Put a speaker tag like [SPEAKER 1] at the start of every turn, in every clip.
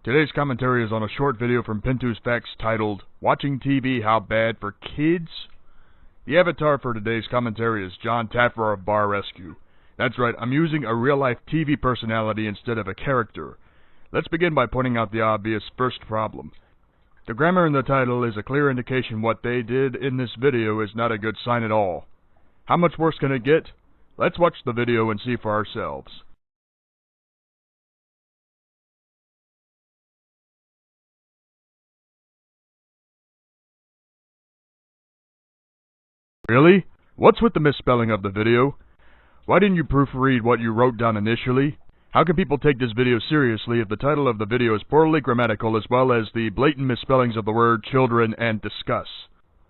[SPEAKER 1] Today's commentary is on a short video from Pintu's Facts titled, Watching TV, How Bad for Kids? The avatar for today's commentary is John Taffer of Bar Rescue. That's right, I'm using a real-life TV personality instead of a character. Let's begin by pointing out the obvious first problem. The grammar in the title is a clear indication what they did in this video is not a good sign at all. How much worse can it get? Let's watch the video and see for ourselves. Really? What's with the misspelling of the video? Why didn't you proofread what you wrote down initially? How can people take this video seriously if the title of the video is poorly grammatical as well as the blatant misspellings of the word children and discuss?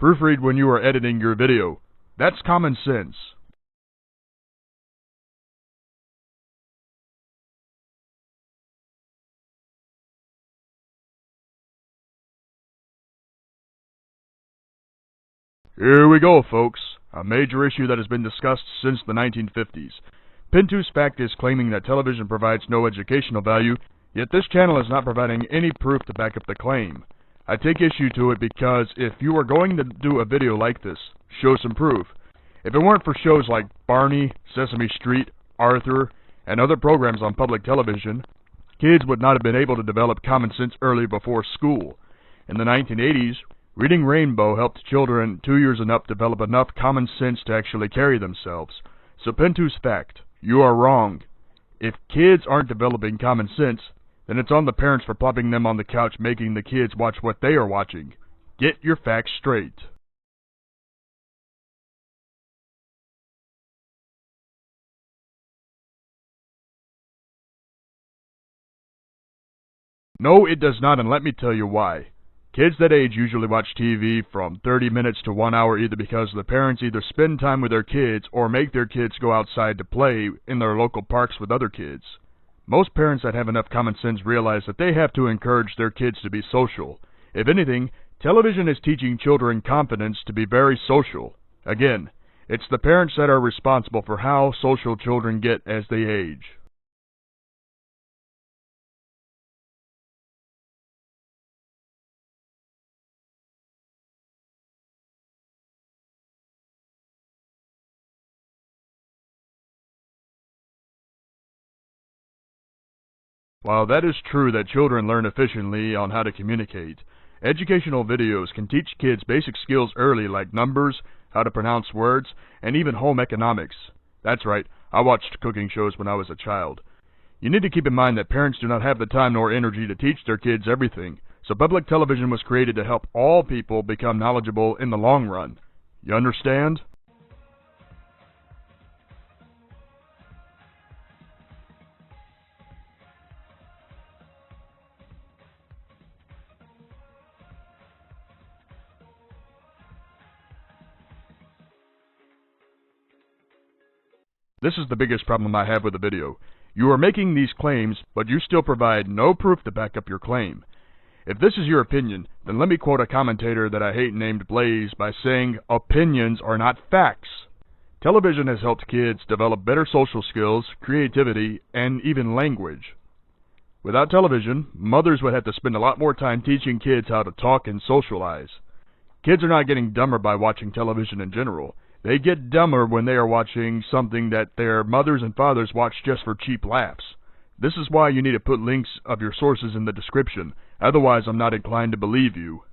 [SPEAKER 1] Proofread when you are editing your video. That's common sense. Here we go, folks. A major issue that has been discussed since the 1950s. Pintu's Fact is claiming that television provides no educational value, yet this channel is not providing any proof to back up the claim. I take issue to it because if you are going to do a video like this, show some proof. If it weren't for shows like Barney, Sesame Street, Arthur, and other programs on public television, kids would not have been able to develop common sense early before school. In the 1980s, Reading Rainbow helped children 2 years and up develop enough common sense to actually carry themselves. So Pintu's Fact, you are wrong. If kids aren't developing common sense, then it's on the parents for plopping them on the couch making the kids watch what they are watching. Get your facts straight. No, it does not, and let me tell you why. Kids that age usually watch TV from 30 minutes to 1 hour either because the parents either spend time with their kids or make their kids go outside to play in their local parks with other kids. Most parents that have enough common sense realize that they have to encourage their kids to be social. If anything, television is teaching children confidence to be very social. Again, it's the parents that are responsible for how social children get as they age. While that is true that children learn efficiently on how to communicate, educational videos can teach kids basic skills early like numbers, how to pronounce words, and even home economics. That's right, I watched cooking shows when I was a child. You need to keep in mind that parents do not have the time nor energy to teach their kids everything, so public television was created to help all people become knowledgeable in the long run. You understand? This is the biggest problem I have with the video. You are making these claims, but you still provide no proof to back up your claim. If this is your opinion, then let me quote a commentator that I hate named Blaze by saying, "Opinions are not facts." Television has helped kids develop better social skills, creativity, and even language. Without television, mothers would have to spend a lot more time teaching kids how to talk and socialize. Kids are not getting dumber by watching television in general. They get dumber when they are watching something that their mothers and fathers watch just for cheap laughs. This is why you need to put links of your sources in the description. Otherwise, I'm not inclined to believe you.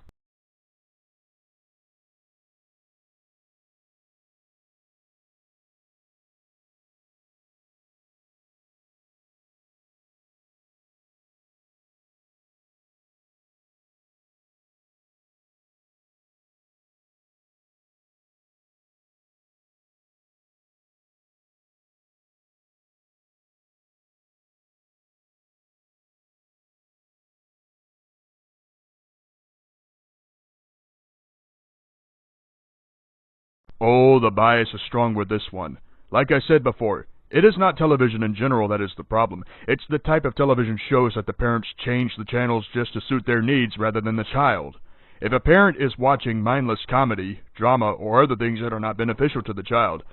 [SPEAKER 1] Oh, the bias is strong with this one. Like I said before, it is not television in general that is the problem. It's the type of television shows that the parents change the channels just to suit their needs rather than the child. If a parent is watching mindless comedy, drama, or other things that are not beneficial to the child,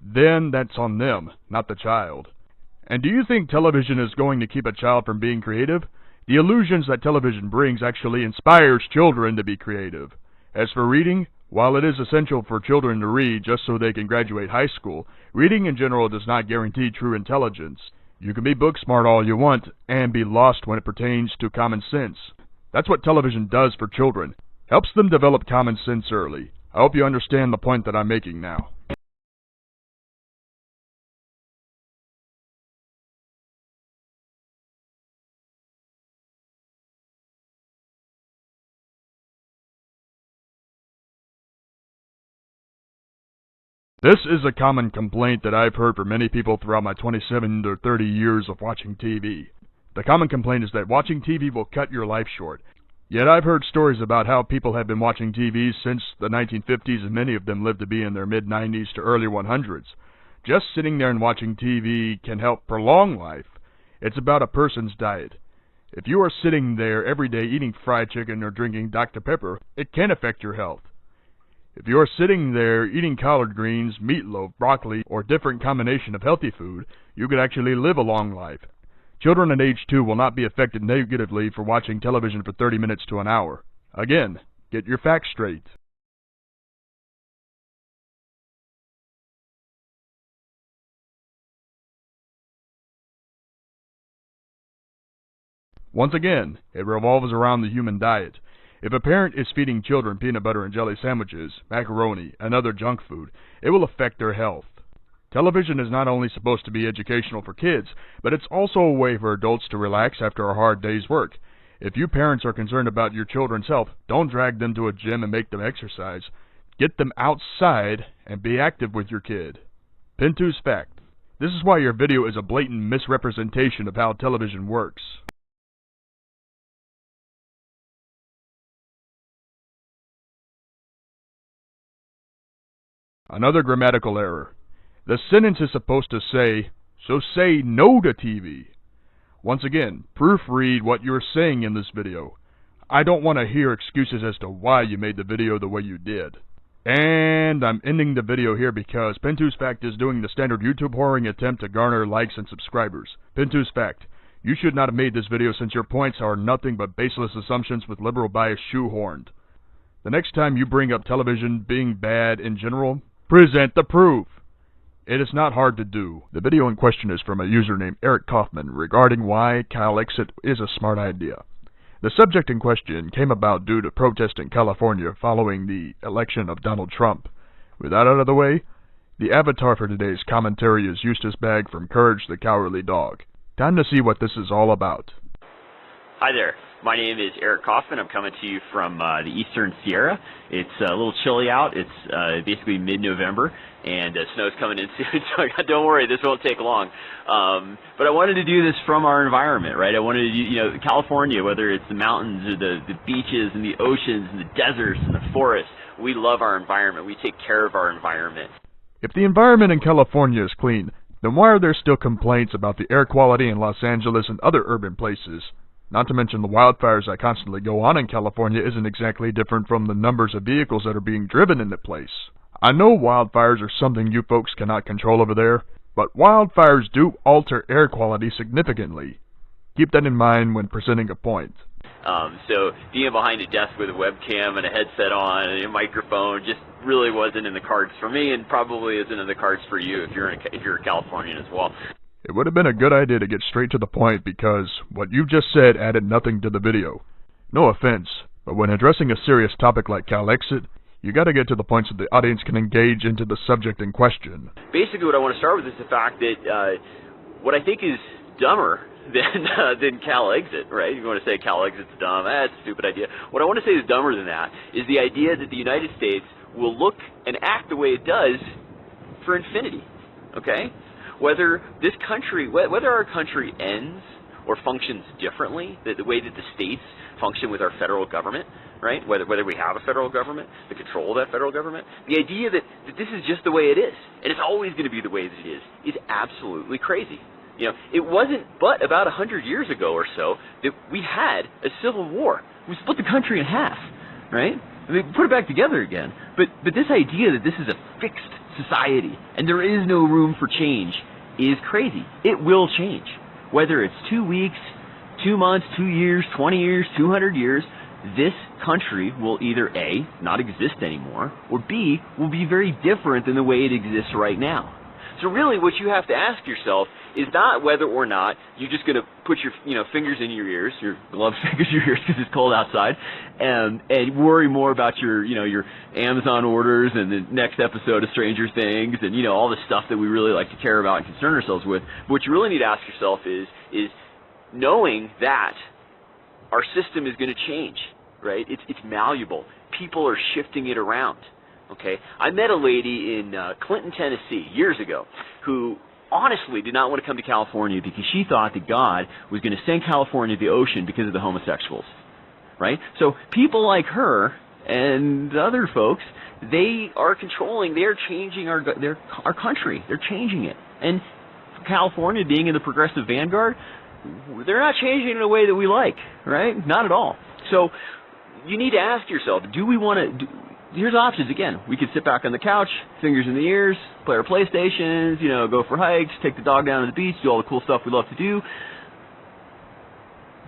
[SPEAKER 1] then that's on them, not the child. And do you think television is going to keep a child from being creative? The illusions that television brings actually inspires children to be creative. As for reading, while it is essential for children to read just so they can graduate high school, reading in general does not guarantee true intelligence. You can be book smart all you want and be lost when it pertains to common sense. That's what television does for children. Helps them develop common sense early. I hope you understand the point that I'm making now. This is a common complaint that I've heard from many people throughout my 27 to 30 years of watching TV. The common complaint is that watching TV will cut your life short. Yet I've heard stories about how people have been watching TV since the 1950s, and many of them lived to be in their mid-90s to early 100s. Just sitting there and watching TV can help prolong life. It's about a person's diet. If you are sitting there every day eating fried chicken or drinking Dr. Pepper, it can affect your health. If you are sitting there eating collard greens, meatloaf, broccoli, or different combination of healthy food, you could actually live a long life. Children at age 2 will not be affected negatively for watching television for 30 minutes to an hour. Again, get your facts straight. Once again, it revolves around the human diet. If a parent is feeding children peanut butter and jelly sandwiches, macaroni, and other junk food, it will affect their health. Television is not only supposed to be educational for kids, but it's also a way for adults to relax after a hard day's work. If you parents are concerned about your children's health, don't drag them to a gym and make them exercise. Get them outside and be active with your kid. Pintu's Fact. This is why your video is a blatant misrepresentation of how television works. Another grammatical error. The sentence is supposed to say, so say no to TV. Once again, proofread what you're saying in this video. I don't want to hear excuses as to why you made the video the way you did. And I'm ending the video here because Pintu's Fact is doing the standard YouTube whoring attempt to garner likes and subscribers. Pintu's Fact. You should not have made this video since your points are nothing but baseless assumptions with liberal bias shoehorned. The next time you bring up television being bad in general, present the proof. It is not hard to do. The video in question is from a user named Eric Kaufman regarding why CALEXIT is a smart idea. The subject in question came about due to protest in California following the election of Donald Trump. With that out of the way, the avatar for today's commentary is Eustace Bagg from Courage the Cowardly Dog. Time to see what this is all about.
[SPEAKER 2] Hi there. My name is Eric Kaufman. I'm coming to you from the Eastern Sierra. It's a little chilly out. It's basically mid-November, and snow's coming in soon, so don't worry, this won't take long. But I wanted to do this from our environment, right? I wanted to, you know, California, whether it's the mountains or the beaches and the oceans and the deserts and the forests, we love our environment. We take care of our environment.
[SPEAKER 1] If the environment in California is clean, then why are there still complaints about the air quality in Los Angeles and other urban places? Not to mention the wildfires that constantly go on in California isn't exactly different from the numbers of vehicles that are being driven in the place. I know wildfires are something you folks cannot control over there, but wildfires do alter air quality significantly. Keep that in mind when presenting a point.
[SPEAKER 2] So being behind a desk with a webcam and a headset on and a microphone just really wasn't in the cards for me, and probably isn't in the cards for you if you're a Californian as well.
[SPEAKER 1] It would have been a good idea to get straight to the point because what you just said added nothing to the video. No offense, but when addressing a serious topic like CALEXIT, you gotta get to the point so the audience can engage into the subject in question.
[SPEAKER 2] Basically what I want to start with is the fact that what I think is dumber than CALEXIT, right? You want to say CALEXIT's dumb, that's a stupid idea. What I want to say is dumber than that is the idea that the United States will look and act the way it does for infinity, okay? Whether this country, whether our country ends or functions differently, the way that the states function with our federal government, right? Whether we have a federal government, the control of that federal government, the idea that this is just the way it is, and it's always going to be the way that it is absolutely crazy. You know, it wasn't but about 100 years ago or so that we had a civil war. We split the country in half, right? I mean, put it back together again. But this idea that this is a fixed society and there is no room for change is crazy. It will change. Whether it's 2 weeks, 2 months, 2 years, 20 years, 200 years, this country will either A, not exist anymore, or B, will be very different than the way it exists right now. So really what you have to ask yourself is not whether or not you're just going to put your fingers in your ears, your gloved fingers in your ears because it's cold outside, and worry more about your Amazon orders and the next episode of Stranger Things and all the stuff that we really like to care about and concern ourselves with. But what you really need to ask yourself is knowing that our system is going to change, right? It's malleable. People are shifting it around. Okay, I met a lady in Clinton, Tennessee, years ago, who honestly did not want to come to California because she thought that God was going to send California to the ocean because of the homosexuals, right? So people like her and other folks, they are controlling, they're changing our country. They're changing it. And California being in the progressive vanguard, they're not changing it in a way that we like, right? Not at all. So you need to ask yourself, do we want to... Here's options again. We could sit back on the couch, fingers in the ears, play our PlayStations, go for hikes, take the dog down to the beach, do all the cool stuff we love to do.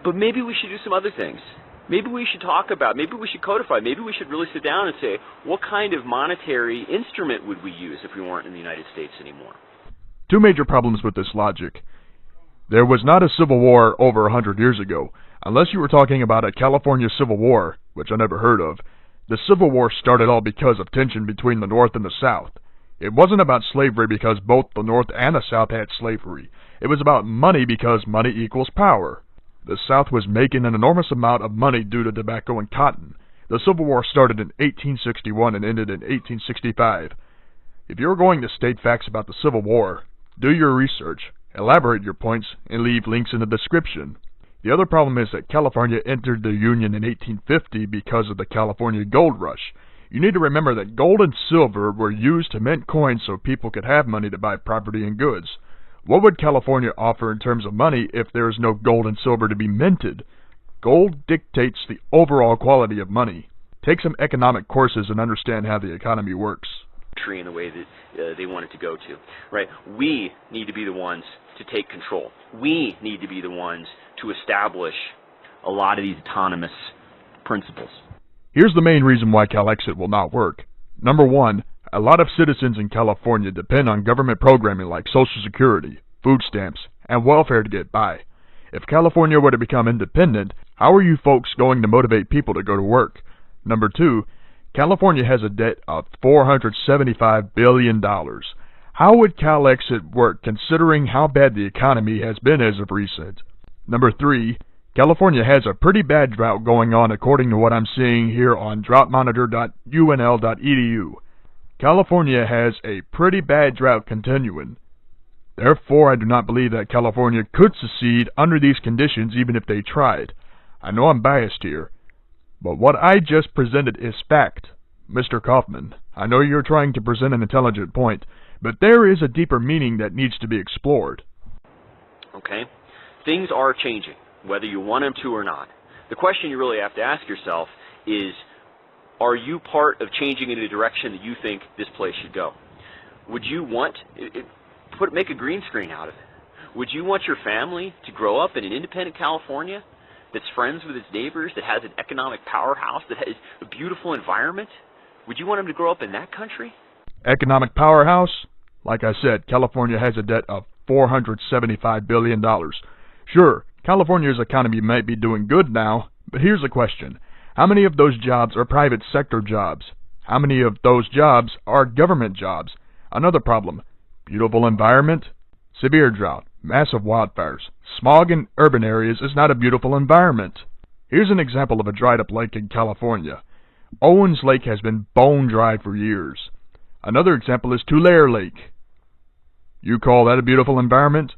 [SPEAKER 2] But maybe we should do some other things. Maybe we should talk about, maybe we should codify, maybe we should really sit down and say, what kind of monetary instrument would we use if we weren't in the United States anymore?
[SPEAKER 1] Two major problems with this logic. There was not a civil war over 100 years ago, unless you were talking about a California Civil War, which I never heard of. The Civil War started all because of tension between the North and the South. It wasn't about slavery because both the North and the South had slavery. It was about money because money equals power. The South was making an enormous amount of money due to tobacco and cotton. The Civil War started in 1861 and ended in 1865. If you're going to state facts about the Civil War, do your research, elaborate your points, and leave links in the description. The other problem is that California entered the Union in 1850 because of the California Gold Rush. You need to remember that gold and silver were used to mint coins so people could have money to buy property and goods. What would California offer in terms of money if there is no gold and silver to be minted? Gold dictates the overall quality of money. Take some economic courses and understand how the economy works.
[SPEAKER 2] In the way that they want it to go to, right? We need to be the ones to take control. We need to be the ones to establish a lot of these autonomous principles.
[SPEAKER 1] Here's the main reason why CALEXIT will not work. Number one, a lot of citizens in California depend on government programming like Social Security, food stamps, and welfare to get by. If California were to become independent, how are you folks going to motivate people to go to work? Number two, California has a debt of $475 billion. How would CALEXIT work considering how bad the economy has been as of recent? Number three, California has a pretty bad drought going on according to what I'm seeing here on droughtmonitor.unl.edu. California has a pretty bad drought continuing. Therefore, I do not believe that California could succeed under these conditions even if they tried. I know I'm biased here, but what I just presented is fact. Mr. Kaufman, I know you're trying to present an intelligent point, but there is a deeper meaning that needs to be explored.
[SPEAKER 2] Okay? Things are changing, whether you want them to or not. The question you really have to ask yourself is, are you part of changing in the direction that you think this place should go? Would you want, make a green screen out of it. Would you want your family to grow up in an independent California that's friends with its neighbors, that has an economic powerhouse, that has a beautiful environment? Would you want them to grow up in that country?
[SPEAKER 1] Economic powerhouse? Like I said, California has a debt of $475 billion. Sure, California's economy might be doing good now, but here's a question. How many of those jobs are private sector jobs? How many of those jobs are government jobs? Another problem. Beautiful environment? Severe drought, massive wildfires, smog in urban areas is not a beautiful environment. Here's an example of a dried-up lake in California. Owens Lake has been bone dry for years. Another example is Tulare Lake. You call that a beautiful environment?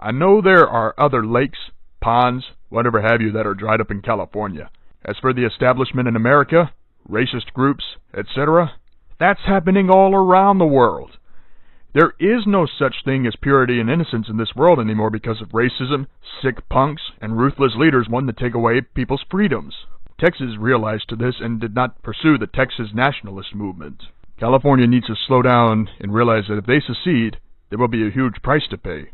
[SPEAKER 1] I know there are other lakes, ponds, whatever have you that are dried up in California. As for the establishment in America, racist groups, etc., that's happening all around the world. There is no such thing as purity and innocence in this world anymore because of racism, sick punks, and ruthless leaders wanting to take away people's freedoms. Texas realized this and did not pursue the Texas nationalist movement. California needs to slow down and realize that if they secede, there will be a huge price to pay.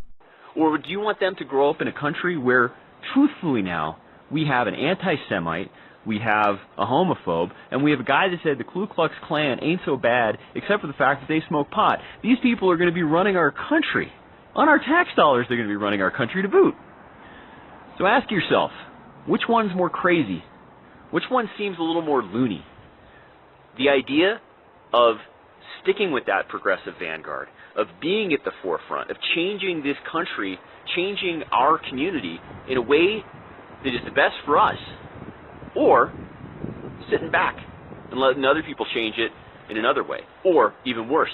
[SPEAKER 2] Or do you want them to grow up in a country where truthfully now, we have an anti-Semite, we have a homophobe, and we have a guy that said the Ku Klux Klan ain't so bad except for the fact that they smoke pot. These people are going to be running our country. On our tax dollars, they're going to be running our country to boot. So ask yourself, which one's more crazy? Which one seems a little more loony? The idea of sticking with that progressive vanguard, of being at the forefront, of changing this country, changing our community in a way that is the best for us, or sitting back and letting other people change it in another way, or even worse,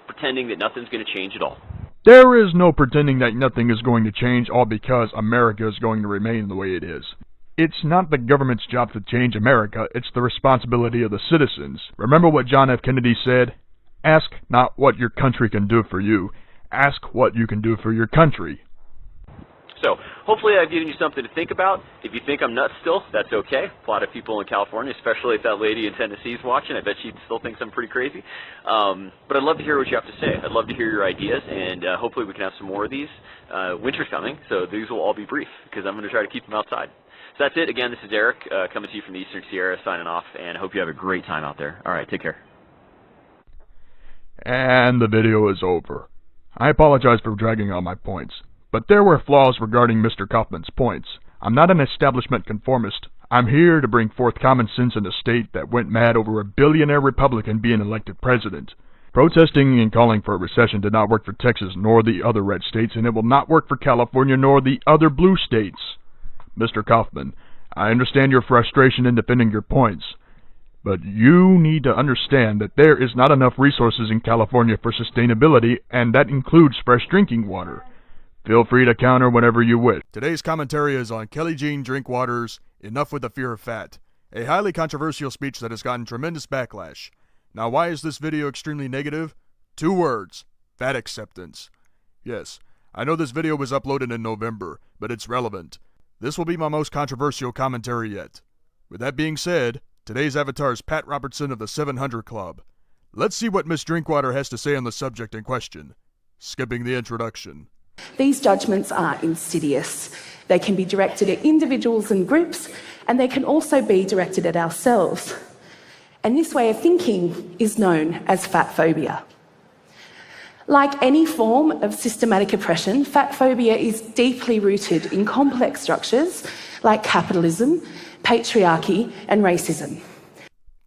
[SPEAKER 2] pretending that nothing's going to change at all.
[SPEAKER 1] There is no pretending that nothing is going to change all because America is going to remain the way it is. It's not the government's job to change America, it's the responsibility of the citizens. Remember what John F. Kennedy said? Ask not what your country can do for you, ask what you can do for your country.
[SPEAKER 2] So, hopefully I've given you something to think about. If you think I'm nuts still, that's okay. A lot of people in California, especially if that lady in Tennessee is watching, I bet she still thinks I'm pretty crazy. But I'd love to hear what you have to say. I'd love to hear your ideas, and hopefully we can have some more of these. Winter's coming, so these will all be brief, because I'm going to try to keep them outside. So that's it. Again, this is Eric, coming to you from the Eastern Sierra, signing off, and I hope you have a great time out there. All right, take care.
[SPEAKER 1] And the video is over. I apologize for dragging on my points, but there were flaws regarding Mr. Kaufman's points. I'm not an establishment conformist. I'm here to bring forth common sense in a state that went mad over a billionaire Republican being elected president. Protesting and calling for a recession did not work for Texas nor the other red states, and it will not work for California nor the other blue states. Mr. Kaufman, I understand your frustration in defending your points, but you need to understand that there is not enough resources in California for sustainability, and that includes fresh drinking water. Feel free to counter whenever you wish. Today's commentary is on Kelly Jean Drinkwater's Enough with the Fear of Fat, a highly controversial speech that has gotten tremendous backlash. Now, why is this video extremely negative? 2 words: fat acceptance. Yes, I know this video was uploaded in November, but it's relevant. This will be my most controversial commentary yet. With that being said, today's avatar is Pat Robertson of the 700 Club. Let's see what Miss Drinkwater has to say on the subject in question. Skipping the introduction.
[SPEAKER 3] These judgments are insidious. They can be directed at individuals and groups, and they can also be directed at ourselves. And this way of thinking is known as fat phobia. Like any form of systematic oppression, fat phobia is deeply rooted in complex structures like capitalism, patriarchy, and racism.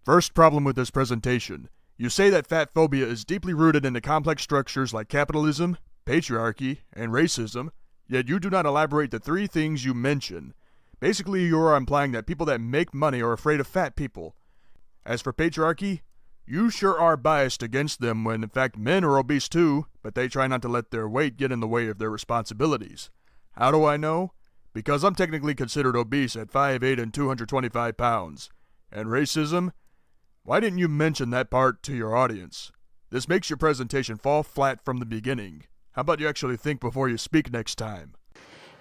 [SPEAKER 1] First problem with this presentation. You say that fat phobia is deeply rooted in the complex structures like capitalism, patriarchy, and racism, yet you do not elaborate the 3 things you mention. Basically, you are implying that people that make money are afraid of fat people. As for patriarchy, you sure are biased against them when in fact men are obese too, but they try not to let their weight get in the way of their responsibilities. How do I know? Because I'm technically considered obese at 5'8" and 225 pounds. And racism? Why didn't you mention that part to your audience? This makes your presentation fall flat from the beginning. How about you actually think before you speak next time?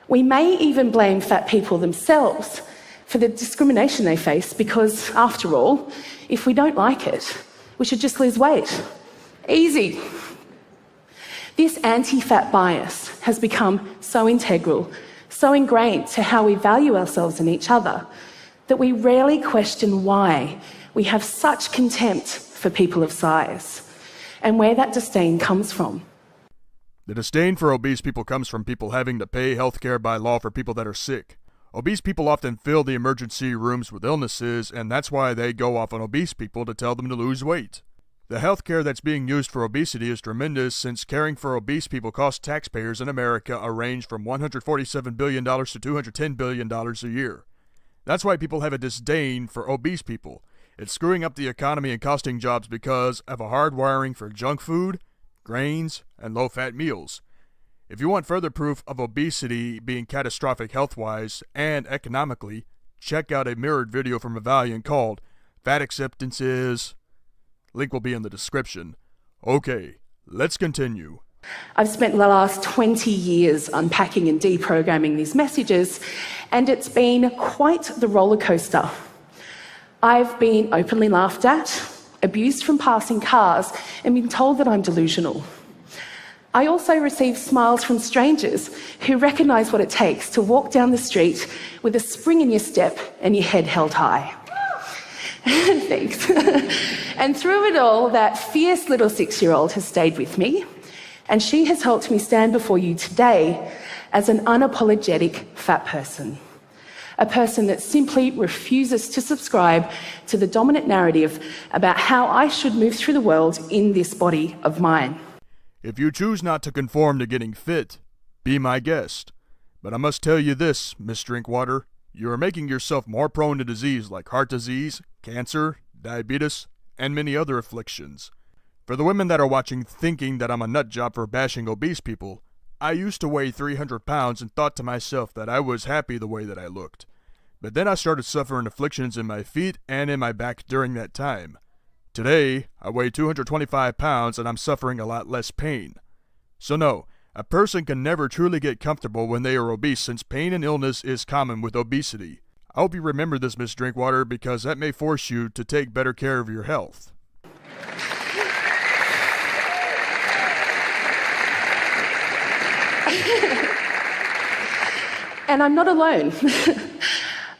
[SPEAKER 3] We may even blame fat people themselves for the discrimination they face because, after all, if we don't like it, we should just lose weight. Easy. This anti-fat bias has become so integral, so ingrained to how we value ourselves and each other, that we rarely question why we have such contempt for people of size and where that disdain comes from.
[SPEAKER 1] The disdain for obese people comes from people having to pay health care by law for people that are sick. Obese people often fill the emergency rooms with illnesses, and that's why they go off on obese people to tell them to lose weight. The health care that's being used for obesity is tremendous, since caring for obese people costs taxpayers in America a range from $147 billion to $210 billion a year. That's why people have a disdain for obese people. It's screwing up the economy and costing jobs because of a hard wiring for junk food, grains, and low-fat meals. If you want further proof of obesity being catastrophic health-wise and economically, check out a mirrored video from Valiant called Fat Acceptance Is... Link will be in the description. Okay, let's continue.
[SPEAKER 3] I've spent the last 20 years unpacking and deprogramming these messages, and it's been quite the roller coaster. I've been openly laughed at, abused from passing cars, and been told that I'm delusional. I also receive smiles from strangers who recognise what it takes to walk down the street with a spring in your step and your head held high. Thanks. And through it all, that fierce little 6-year-old has stayed with me, and she has helped me stand before you today as an unapologetic fat person. A person that simply refuses to subscribe to the dominant narrative about how I should move through the world in this body of mine.
[SPEAKER 1] If you choose not to conform to getting fit, be my guest. But I must tell you this, Miss Drinkwater, you are making yourself more prone to disease like heart disease, cancer, diabetes, and many other afflictions. For the women that are watching thinking that I'm a nut job for bashing obese people, I used to weigh 300 pounds and thought to myself that I was happy the way that I looked. But then I started suffering afflictions in my feet and in my back during that time. Today, I weigh 225 pounds and I'm suffering a lot less pain. So no, a person can never truly get comfortable when they are obese since pain and illness is common with obesity. I hope you remember this, Miss Drinkwater, because that may force you to take better care of your health.
[SPEAKER 3] And I'm not alone.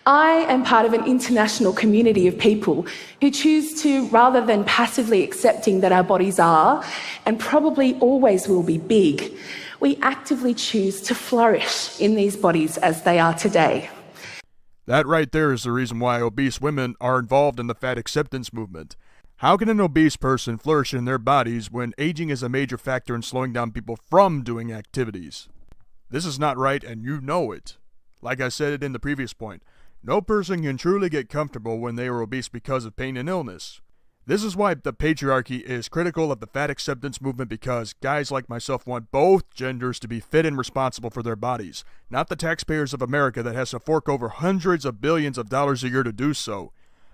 [SPEAKER 3] I am part of an international community of people who choose to, rather than passively accepting that our bodies are, and probably always will be big, we actively choose to flourish in these bodies as they are today.
[SPEAKER 1] That right there is the reason why obese women are involved in the fat acceptance movement. How can an obese person flourish in their bodies when aging is a major factor in slowing down people from doing activities? This is not right, and you know it. Like I said in the previous point, no person can truly get comfortable when they are obese because of pain and illness. This is why the patriarchy is critical of the fat acceptance movement, because guys like myself want both genders to be fit and responsible for their bodies, not the taxpayers of America that has to fork over hundreds of billions of dollars a year to do so.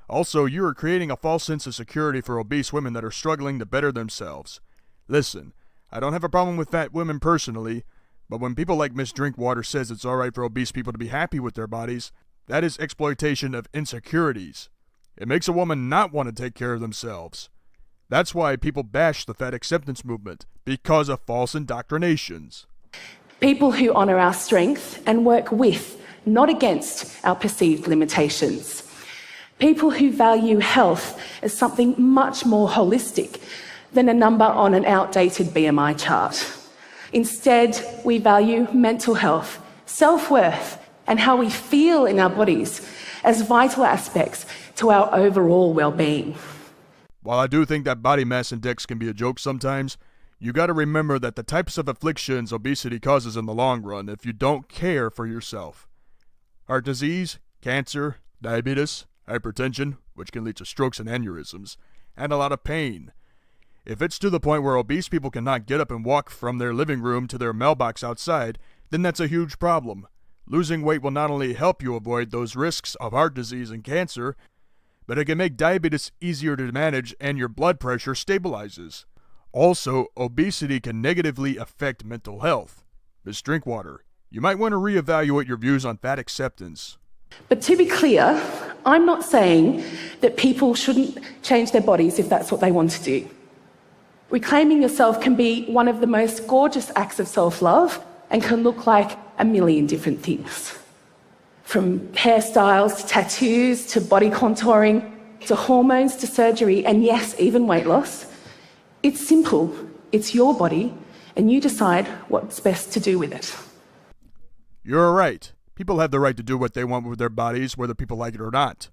[SPEAKER 1] Also, you are creating a false sense of security for obese women that are struggling to better themselves. Listen, I don't have a problem with fat women personally, but when people like Miss Drinkwater says it's alright for obese people to be happy with their bodies, that is exploitation of insecurities. It makes a woman not want to take care of themselves. That's why people bash the fat acceptance movement, because of false indoctrinations.
[SPEAKER 3] People who honour our strength and work with, not against, our perceived limitations. People who value health as something much more holistic than a number on an outdated BMI chart. Instead, we value mental health, self-worth, and how we feel in our bodies as vital aspects to our overall well-being.
[SPEAKER 1] While I do think that body mass index can be a joke sometimes, you gotta remember that the types of afflictions obesity causes in the long run if you don't care for yourself. Heart disease, cancer, diabetes, hypertension, which can lead to strokes and aneurysms, and a lot of pain. If it's to the point where obese people cannot get up and walk from their living room to their mailbox outside, then that's a huge problem. Losing weight will not only help you avoid those risks of heart disease and cancer, but it can make diabetes easier to manage and your blood pressure stabilizes. Also, obesity can negatively affect mental health. Ms. Drinkwater, you might want to reevaluate your views on fat acceptance.
[SPEAKER 3] But to be clear, I'm not saying that people shouldn't change their bodies if that's what they want to do. Reclaiming yourself can be one of the most gorgeous acts of self-love and can look like a million different things. From hairstyles to tattoos to body contouring to hormones to surgery and yes, even weight loss. It's simple. It's your body and you decide what's best to do with it.
[SPEAKER 1] You're right. People have the right to do what they want with their bodies, whether people like it or not.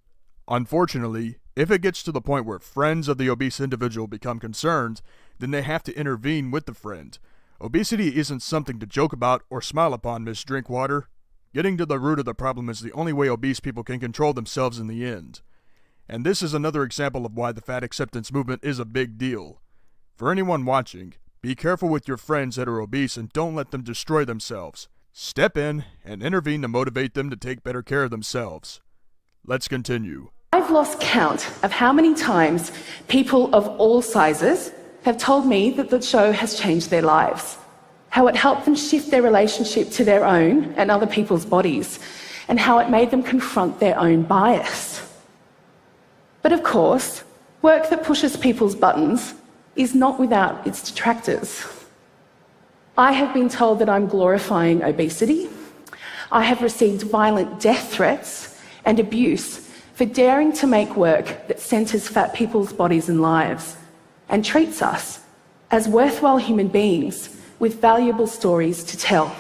[SPEAKER 1] Unfortunately, if it gets to the point where friends of the obese individual become concerned, then they have to intervene with the friend. Obesity isn't something to joke about or smile upon, Miss Drinkwater. Getting to the root of the problem is the only way obese people can control themselves in the end. And this is another example of why the fat acceptance movement is a big deal. For anyone watching, be careful with your friends that are obese and don't let them destroy themselves. Step in and intervene to motivate them to take better care of themselves. Let's continue.
[SPEAKER 3] I've lost count of how many times people of all sizes have told me that the show has changed their lives, how it helped them shift their relationship to their own and other people's bodies, and how it made them confront their own bias. But of course, work that pushes people's buttons is not without its detractors. I have been told that I'm glorifying obesity. I have received violent death threats and abuse for daring to make work that centres fat people's bodies and lives and treats us as worthwhile human beings with valuable stories to tell.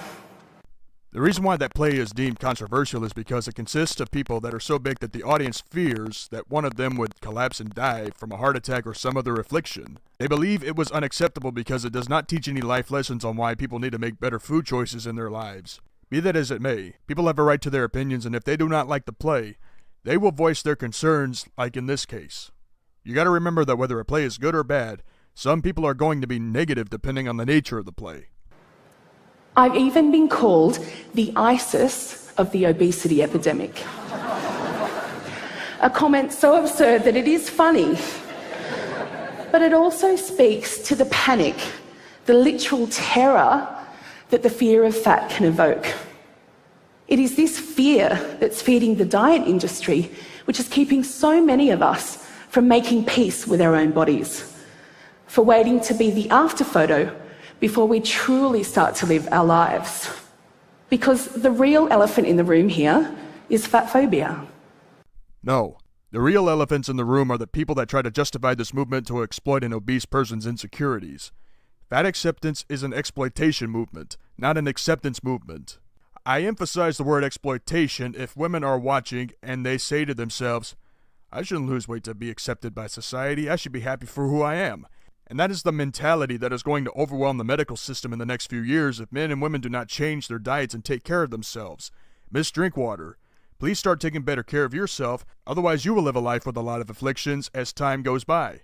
[SPEAKER 1] The reason why that play is deemed controversial is because it consists of people that are so big that the audience fears that one of them would collapse and die from a heart attack or some other affliction. They believe it was unacceptable because it does not teach any life lessons on why people need to make better food choices in their lives. Be that as it may, people have a right to their opinions, and if they do not like the play, they will voice their concerns, like in this case. You gotta remember that whether a play is good or bad, some people are going to be negative depending on the nature of the play.
[SPEAKER 3] I've even been called the ISIS of the obesity epidemic. A comment so absurd that it is funny. But it also speaks to the panic, the literal terror that the fear of fat can evoke. It is this fear that's feeding the diet industry, which is keeping so many of us from making peace with our own bodies, for waiting to be the after photo before we truly start to live our lives. Because the real elephant in the room here is fat phobia.
[SPEAKER 1] No, the real elephants in the room are the people that try to justify this movement to exploit an obese person's insecurities. Fat acceptance is an exploitation movement, not an acceptance movement. I emphasize the word exploitation if women are watching and they say to themselves, I shouldn't lose weight to be accepted by society, I should be happy for who I am. And that is the mentality that is going to overwhelm the medical system in the next few years if men and women do not change their diets and take care of themselves. Miss Drinkwater, please start taking better care of yourself, otherwise you will live a life with a lot of afflictions as time goes by.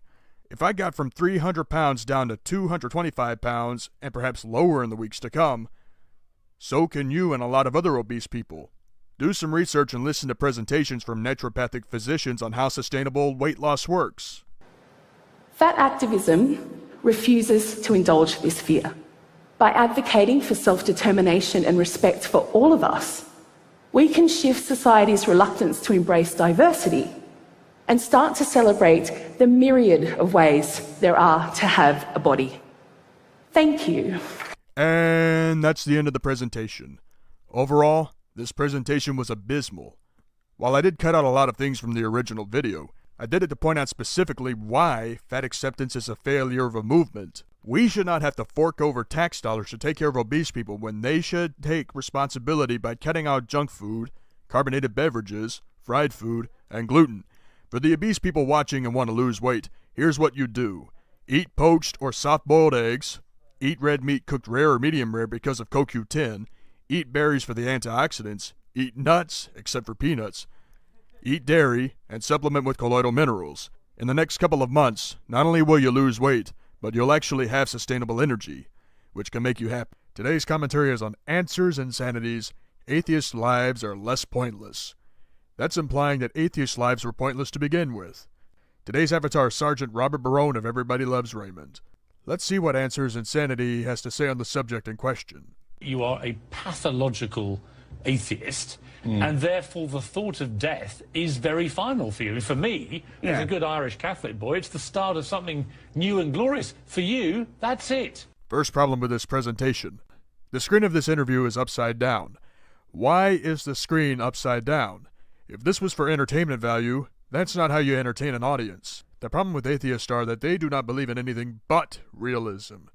[SPEAKER 1] If I got from 300 pounds down to 225 pounds, and perhaps lower in the weeks to come, so can you and a lot of other obese people. Do some research and listen to presentations from naturopathic physicians on how sustainable weight loss works.
[SPEAKER 3] Fat activism refuses to indulge this fear. By advocating for self-determination and respect for all of us, we can shift society's reluctance to embrace diversity and start to celebrate the myriad of ways there are to have a body. Thank you.
[SPEAKER 1] And that's the end of the presentation. Overall, this presentation was abysmal. While I did cut out a lot of things from the original video, I did it to point out specifically why fat acceptance is a failure of a movement. We should not have to fork over tax dollars to take care of obese people when they should take responsibility by cutting out junk food, carbonated beverages, fried food, and gluten. For the obese people watching and want to lose weight, here's what you do. Eat poached or soft-boiled eggs. Eat red meat cooked rare or medium rare because of CoQ10. Eat berries for the antioxidants. Eat nuts, except for peanuts. Eat dairy, and supplement with colloidal minerals. In the next couple of months, not only will you lose weight, but you'll actually have sustainable energy, which can make you happy. Today's commentary is on Answers Insanities. Atheist lives are less pointless. That's implying that atheist lives were pointless to begin with. Today's avatar is Sergeant Robert Barone of Everybody Loves Raymond. Let's see what Answers Insanity has to say on the subject in question.
[SPEAKER 4] You are a pathological atheist, and therefore the thought of death is very final for you. For me, as a good Irish Catholic boy, it's the start of something new and glorious. For you, that's it.
[SPEAKER 1] First problem with this presentation. The screen of this interview is upside down. Why is the screen upside down? If this was for entertainment value, that's not how you entertain an audience. The problem with atheists are that they do not believe in anything but realism.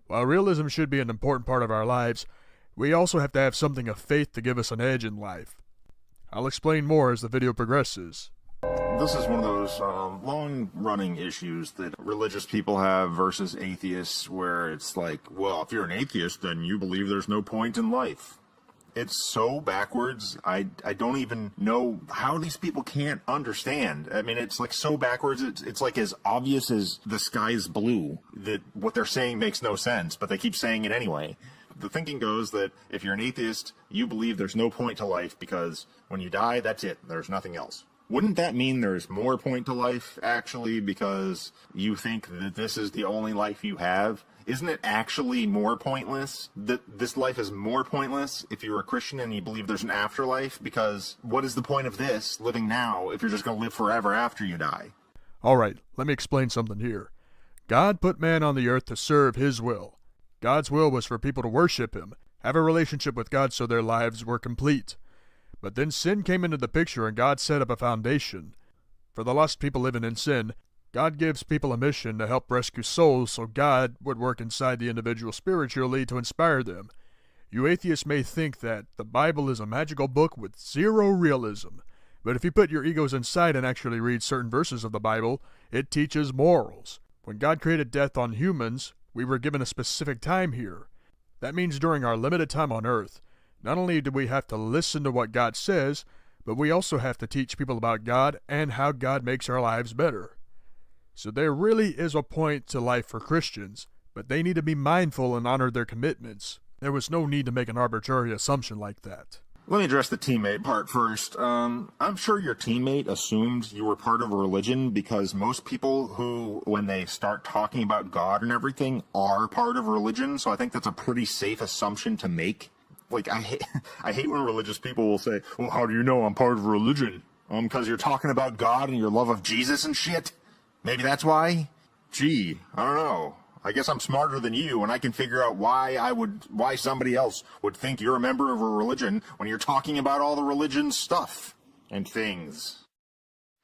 [SPEAKER 1] While realism should be an important part of our lives, we also have to have something of faith to give us an edge in life. I'll explain more as the video progresses.
[SPEAKER 5] This is one of those long-running issues that religious people have versus atheists, where it's like, well, if you're an atheist, then you believe there's no point in life. It's so backwards, I don't even know how these people can't understand. I mean, it's like so backwards, it's like as obvious as the sky's blue, that what they're saying makes no sense, but they keep saying it anyway. The thinking goes that if you're an atheist, you believe there's no point to life because when you die, that's it. There's nothing else. Wouldn't that mean there's more point to life, actually, because you think that this is the only life you have? Isn't it actually more pointless? That this life is more pointless if you're a Christian and you believe there's an afterlife? Because what is the point of this, living now, if you're just going to live forever after you die?
[SPEAKER 1] Alright, let me explain something here. God put man on the earth to serve his will. God's will was for people to worship Him, have a relationship with God so their lives were complete. But then sin came into the picture and God set up a foundation. For the lost people living in sin, God gives people a mission to help rescue souls so God would work inside the individual spiritually to inspire them. You atheists may think that the Bible is a magical book with zero realism, but if you put your egos inside and actually read certain verses of the Bible, it teaches morals. When God created death on humans, we were given a specific time here. That means during our limited time on earth, not only do we have to listen to what God says, but we also have to teach people about God and how God makes our lives better. So there really is a point to life for Christians, but they need to be mindful and honor their commitments. There was no need to make an arbitrary assumption like that.
[SPEAKER 5] Let me address the teammate part first. I'm sure your teammate assumed you were part of a religion because most people who, when they start talking about God and everything, are part of a religion, so I think that's a pretty safe assumption to make. Like, I hate when religious people will say, well, how do you know I'm part of a religion? Because you're talking about God and your love of Jesus and shit? Maybe that's why? Gee, I don't know. I guess I'm smarter than you, and I can figure out why somebody else would think you're a member of a religion when you're talking about all the religion stuff and things.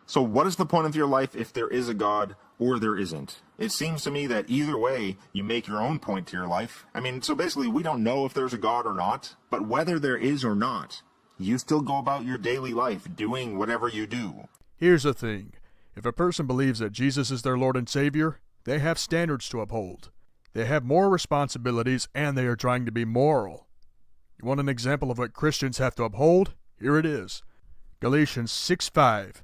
[SPEAKER 5] So what is the point of your life if there is a God or there isn't? It seems to me that either way, you make your own point to your life. I mean, so basically, we don't know if there's a God or not, but whether there is or not, you still go about your daily life doing whatever you do.
[SPEAKER 1] Here's the thing. If a person believes that Jesus is their Lord and Savior, they have standards to uphold. They have more responsibilities, and they are trying to be moral. You want an example of what Christians have to uphold? Here it is. Galatians 6:5.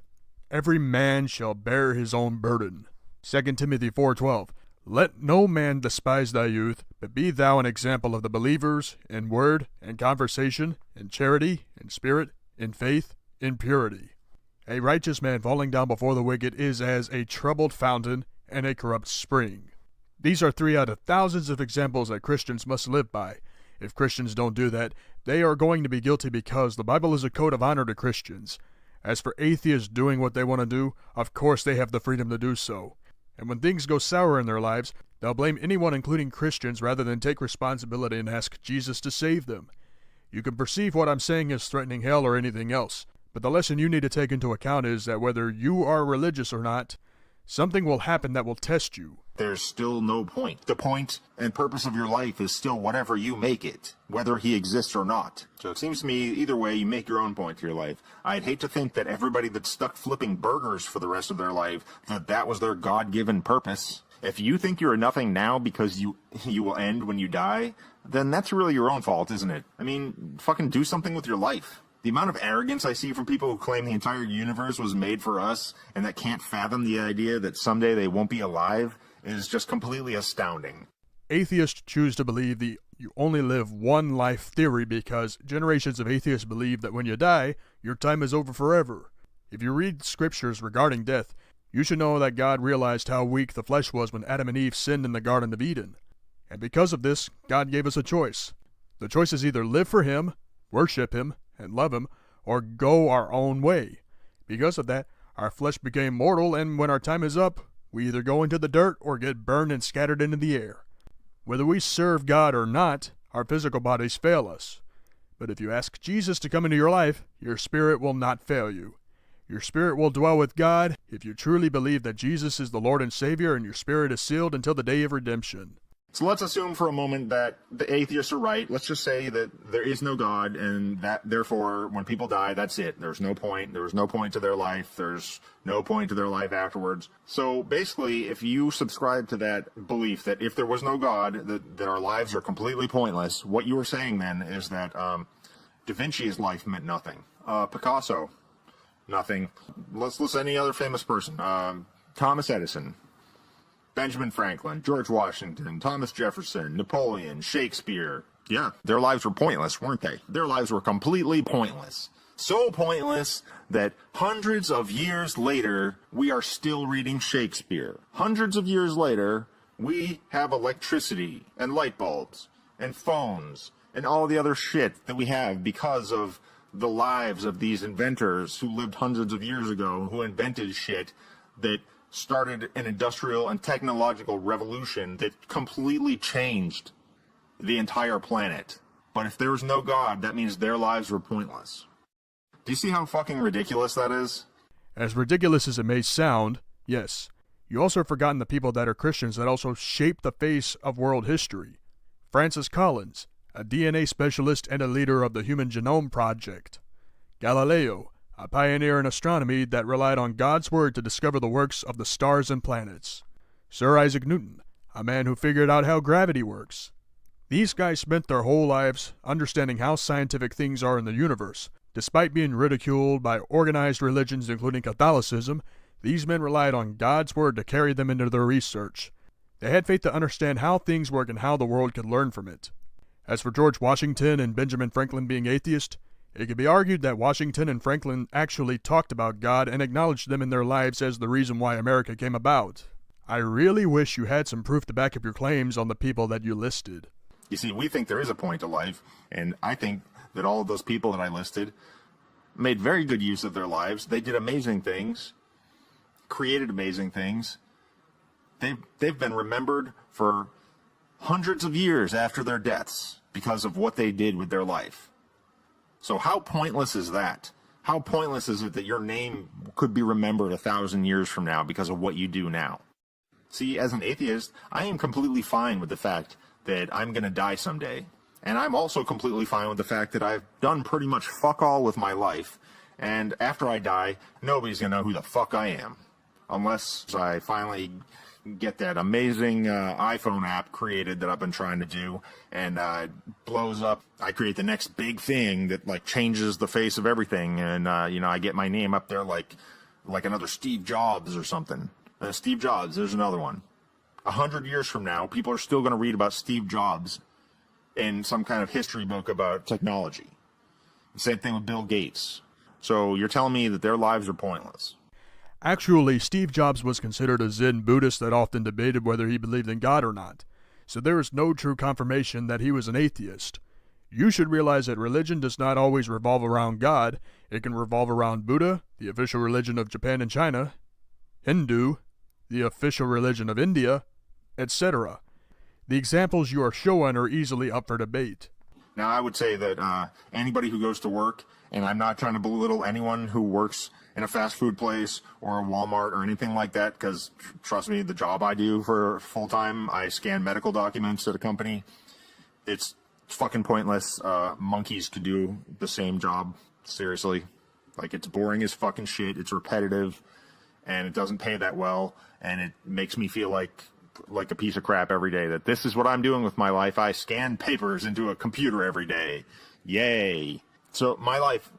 [SPEAKER 1] Every man shall bear his own burden. 2 Timothy 4:12. Let no man despise thy youth, but be thou an example of the believers in word and conversation, in charity, in spirit, in faith, in purity. A righteous man falling down before the wicked is as a troubled fountain and a corrupt spring. These are 3 out of thousands of examples that Christians must live by. If Christians don't do that, they are going to be guilty because the Bible is a code of honor to Christians. As for atheists doing what they want to do, of course they have the freedom to do so. And when things go sour in their lives, they'll blame anyone including Christians rather than take responsibility and ask Jesus to save them. You can perceive what I'm saying as threatening hell or anything else, but the lesson you need to take into account is that whether you are religious or not, something will happen that will test you.
[SPEAKER 5] There's still no point. The point and purpose of your life is still whatever you make it, whether he exists or not. So it seems to me, either way, you make your own point to your life. I'd hate to think that everybody that's stuck flipping burgers for the rest of their life, that was their God-given purpose. If you think you're nothing now because you will end when you die, then that's really your own fault, isn't it? I mean, fucking do something with your life. The amount of arrogance I see from people who claim the entire universe was made for us and that can't fathom the idea that someday they won't be alive is just completely astounding.
[SPEAKER 1] Atheists choose to believe the you only live one life theory because generations of atheists believe that when you die, your time is over forever. If you read scriptures regarding death, you should know that God realized how weak the flesh was when Adam and Eve sinned in the Garden of Eden. And because of this, God gave us a choice. The choice is either live for Him, worship Him, and love Him, or go our own way. Because of that, our flesh became mortal, and when our time is up, we either go into the dirt or get burned and scattered into the air. Whether we serve God or not, our physical bodies fail us. But if you ask Jesus to come into your life, your spirit will not fail you. Your spirit will dwell with God if you truly believe that Jesus is the Lord and Savior and your spirit is sealed until the day of redemption.
[SPEAKER 5] So let's assume for a moment that the atheists are right. Let's just say that there is no God, and that therefore when people die, that's it. There's no point. There was no point to their life. There's no point to their life afterwards. So basically, if you subscribe to that belief that if there was no God, that our lives are completely pointless, what you are saying then is that Da Vinci's life meant nothing. Picasso, nothing. Let's list any other famous person. Thomas Edison, Benjamin Franklin, George Washington, Thomas Jefferson, Napoleon, Shakespeare. Yeah, their lives were pointless, weren't they? Their lives were completely pointless. So pointless that hundreds of years later, we are still reading Shakespeare. Hundreds of years later, we have electricity and light bulbs and phones and all the other shit that we have because of the lives of these inventors who lived hundreds of years ago, who invented shit that started an industrial and technological revolution that completely changed the entire planet. But if there was no God, that means their lives were pointless. Do you see how fucking ridiculous that is?
[SPEAKER 1] As ridiculous as it may sound, yes, you also have forgotten the people that are Christians that also shaped the face of world history. Francis Collins, a DNA specialist and a leader of the Human Genome Project. Galileo, a pioneer in astronomy that relied on God's word to discover the works of the stars and planets. Sir Isaac Newton, a man who figured out how gravity works. These guys spent their whole lives understanding how scientific things are in the universe. Despite being ridiculed by organized religions including Catholicism, these men relied on God's word to carry them into their research. They had faith to understand how things work and how the world could learn from it. As for George Washington and Benjamin Franklin being atheist, it could be argued that Washington and Franklin actually talked about God and acknowledged them in their lives as the reason why America came about. I really wish you had some proof to back up your claims on the people that you listed.
[SPEAKER 5] You see, we think there is a point to life, and I think that all of those people that I listed made very good use of their lives. They did amazing things, created amazing things. They've been remembered for hundreds of years after their deaths because of what they did with their life. So how pointless is that? How pointless is it that your name could be remembered 1,000 years from now because of what you do now? See, as an atheist, I am completely fine with the fact that I'm going to die someday. And I'm also completely fine with the fact that I've done pretty much fuck all with my life. And after I die, nobody's going to know who the fuck I am. Unless I finally get that amazing iPhone app created that I've been trying to do, and blows up. I create the next big thing that like changes the face of everything, and I get my name up there like another Steve Jobs or something. Steve Jobs, there's another one. 100 years from now, people are still going to read about Steve Jobs in some kind of history book about technology. Same thing with Bill Gates. So you're telling me that their lives are pointless?
[SPEAKER 1] Actually, Steve Jobs was considered a Zen Buddhist that often debated whether he believed in God or not, so there is no true confirmation that he was an atheist. You should realize that religion does not always revolve around God. It can revolve around Buddha, the official religion of Japan and China, Hindu, the official religion of India, etc. The examples you are showing are easily up for debate.
[SPEAKER 5] Now, I would say that anybody who goes to work, and I'm not trying to belittle anyone who works in a fast food place or a Walmart or anything like that, because trust me, the job I do for full-time, I scan medical documents at a company. It's fucking pointless. Monkeys could do the same job, seriously. Like, it's boring as fucking shit, it's repetitive, and it doesn't pay that well, and it makes me feel like a piece of crap every day, that this is what I'm doing with my life. I scan papers into a computer every day. Yay. So my life,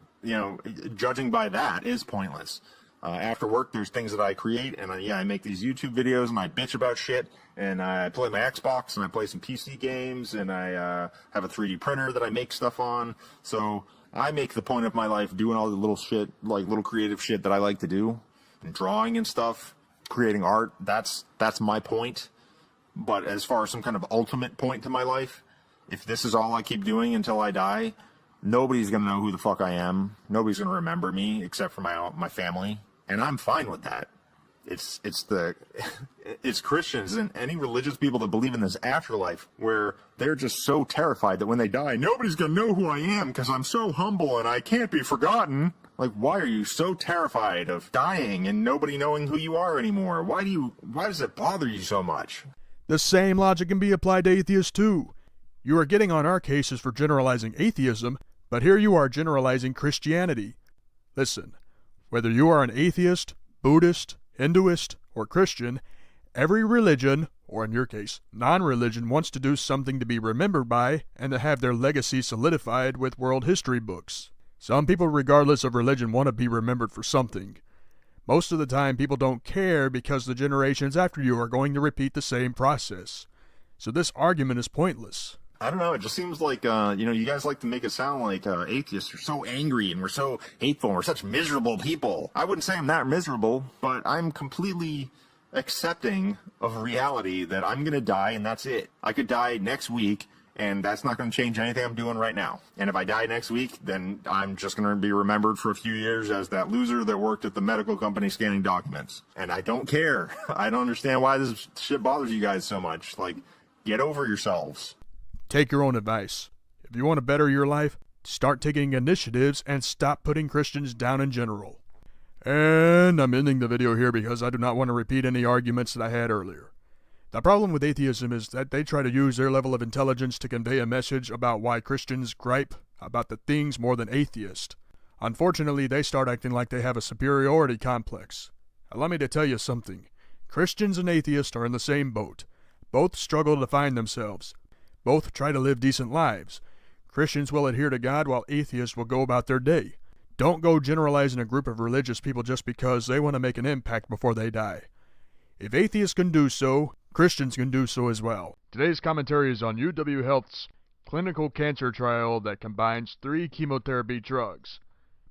[SPEAKER 5] judging by that, is pointless. After work, there's things that I create, and I make these YouTube videos, and I bitch about shit, and I play my Xbox, and I play some PC games, and I have a 3D printer that I make stuff on. So I make the point of my life doing all the little shit, like little creative shit that I like to do, and drawing and stuff, creating art. That's my point. But as far as some kind of ultimate point to my life, if this is all I keep doing until I die, nobody's going to know who the fuck I am. Nobody's going to remember me except for my family. And I'm fine with that. It's Christians and any religious people that believe in this afterlife where they're just so terrified that when they die, nobody's going to know who I am because I'm so humble and I can't be forgotten. Like, why are you so terrified of dying and nobody knowing who you are anymore? Why does it bother you so much?
[SPEAKER 1] The same logic can be applied to atheists too. You are getting on our cases for generalizing atheism, but here you are generalizing Christianity. Listen, whether you are an atheist, Buddhist, Hinduist, or Christian, every religion, or in your case, non-religion, wants to do something to be remembered by and to have their legacy solidified with world history books. Some people, regardless of religion, want to be remembered for something. Most of the time, people don't care because the generations after you are going to repeat the same process. So this argument is pointless.
[SPEAKER 5] I don't know, it just seems like, you guys like to make it sound like atheists are so angry and we're so hateful and we're such miserable people. I wouldn't say I'm that miserable, but I'm completely accepting of reality that I'm going to die and that's it. I could die next week and that's not going to change anything I'm doing right now. And if I die next week, then I'm just going to be remembered for a few years as that loser that worked at the medical company scanning documents. And I don't care. I don't understand why this shit bothers you guys so much. Like, get over yourselves.
[SPEAKER 1] Take your own advice. If you want to better your life, start taking initiatives and stop putting Christians down in general. And I'm ending the video here because I do not want to repeat any arguments that I had earlier. The problem with atheism is that they try to use their level of intelligence to convey a message about why Christians gripe about the things more than atheists. Unfortunately, they start acting like they have a superiority complex. Allow me to tell you something. Christians and atheists are in the same boat. Both struggle to find themselves. Both try to live decent lives. Christians will adhere to God while atheists will go about their day. Don't go generalizing a group of religious people just because they want to make an impact before they die. If atheists can do so, Christians can do so as well. Today's commentary is on UW Health's clinical cancer trial that combines 3 chemotherapy drugs.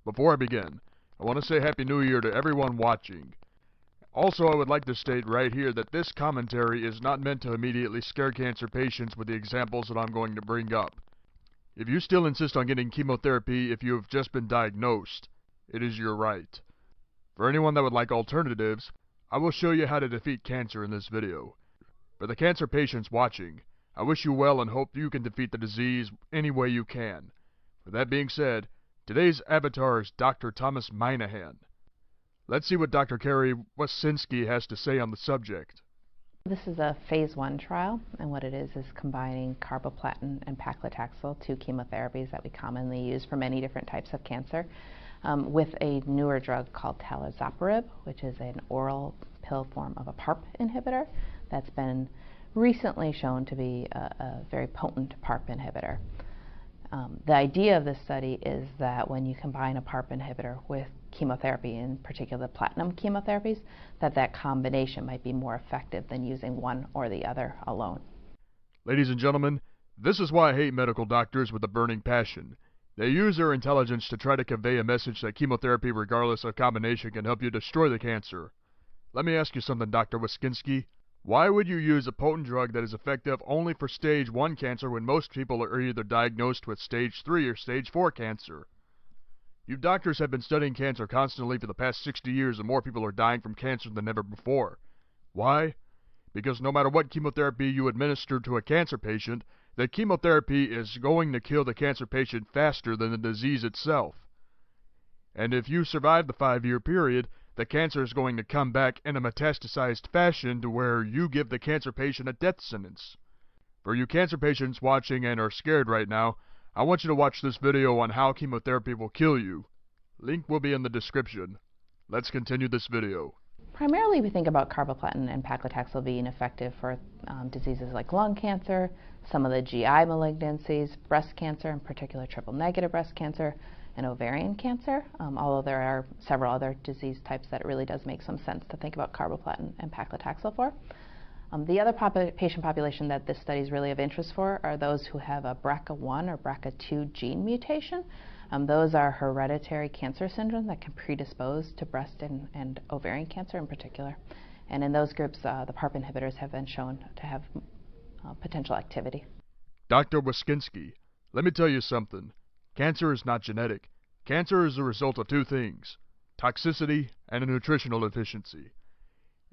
[SPEAKER 1] Before I begin, I want to say Happy New Year to everyone watching. Also, I would like to state right here that this commentary is not meant to immediately scare cancer patients with the examples that I'm going to bring up. If you still insist on getting chemotherapy if you have just been diagnosed, it is your right. For anyone that would like alternatives, I will show you how to defeat cancer in this video. For the cancer patients watching, I wish you well and hope you can defeat the disease any way you can. With that being said, today's avatar is Dr. Thomas Minahan. Let's see what Dr. Carrie Wasinski has to say on the subject.
[SPEAKER 6] This is a phase 1 trial, and what it is combining carboplatin and paclitaxel, 2 chemotherapies that we commonly use for many different types of cancer, with a newer drug called talazoparib, which is an oral pill form of a PARP inhibitor that's been recently shown to be a very potent PARP inhibitor. The idea of this study is that when you combine a PARP inhibitor with chemotherapy, in particular platinum chemotherapies, that combination might be more effective than using one or the other alone.
[SPEAKER 1] Ladies and gentlemen, this is why I hate medical doctors with a burning passion. They use their intelligence to try to convey a message that chemotherapy, regardless of combination, can help you destroy the cancer. Let me ask you something, Dr. Wasinski. Why would you use a potent drug that is effective only for stage 1 cancer when most people are either diagnosed with stage 3 or stage 4 cancer? You doctors have been studying cancer constantly for the past 60 years, and more people are dying from cancer than ever before. Why? Because no matter what chemotherapy you administer to a cancer patient, the chemotherapy is going to kill the cancer patient faster than the disease itself. And if you survive the 5-year period, the cancer is going to come back in a metastasized fashion to where you give the cancer patient a death sentence. For you cancer patients watching and are scared right now, I want you to watch this video on how chemotherapy will kill you. Link will be in the description. Let's continue this video.
[SPEAKER 6] Primarily, we think about carboplatin and paclitaxel being effective for diseases like lung cancer, some of the GI malignancies, breast cancer, in particular triple-negative breast cancer, and ovarian cancer, although there are several other disease types that it really does make some sense to think about carboplatin and paclitaxel for. The other patient population that this study is really of interest for are those who have a BRCA1 or BRCA2 gene mutation. Those are hereditary cancer syndromes that can predispose to breast and ovarian cancer in particular. And in those groups, the PARP inhibitors have been shown to have potential activity.
[SPEAKER 1] Dr. Wasinski, let me tell you something. Cancer is not genetic. Cancer is the result of 2 things: toxicity and a nutritional deficiency.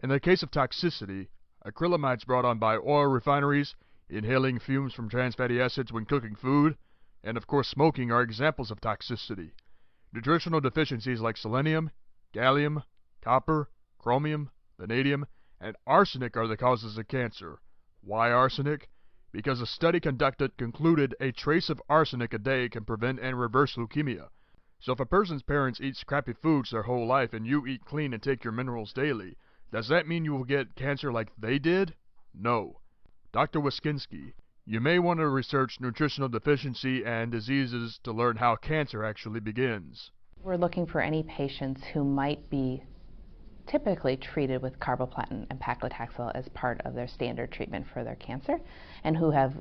[SPEAKER 1] In the case of toxicity, acrylamides brought on by oil refineries, inhaling fumes from trans fatty acids when cooking food, and of course smoking are examples of toxicity. Nutritional deficiencies like selenium, gallium, copper, chromium, vanadium, and arsenic are the causes of cancer. Why arsenic? Because a study conducted concluded a trace of arsenic a day can prevent and reverse leukemia. So if a person's parents eat crappy foods their whole life and you eat clean and take your minerals daily, does that mean you will get cancer like they did? No. Dr. Wasinski, you may want to research nutritional deficiency and diseases to learn how cancer actually begins.
[SPEAKER 6] We're looking for any patients who might be typically treated with carboplatin and paclitaxel as part of their standard treatment for their cancer, and who have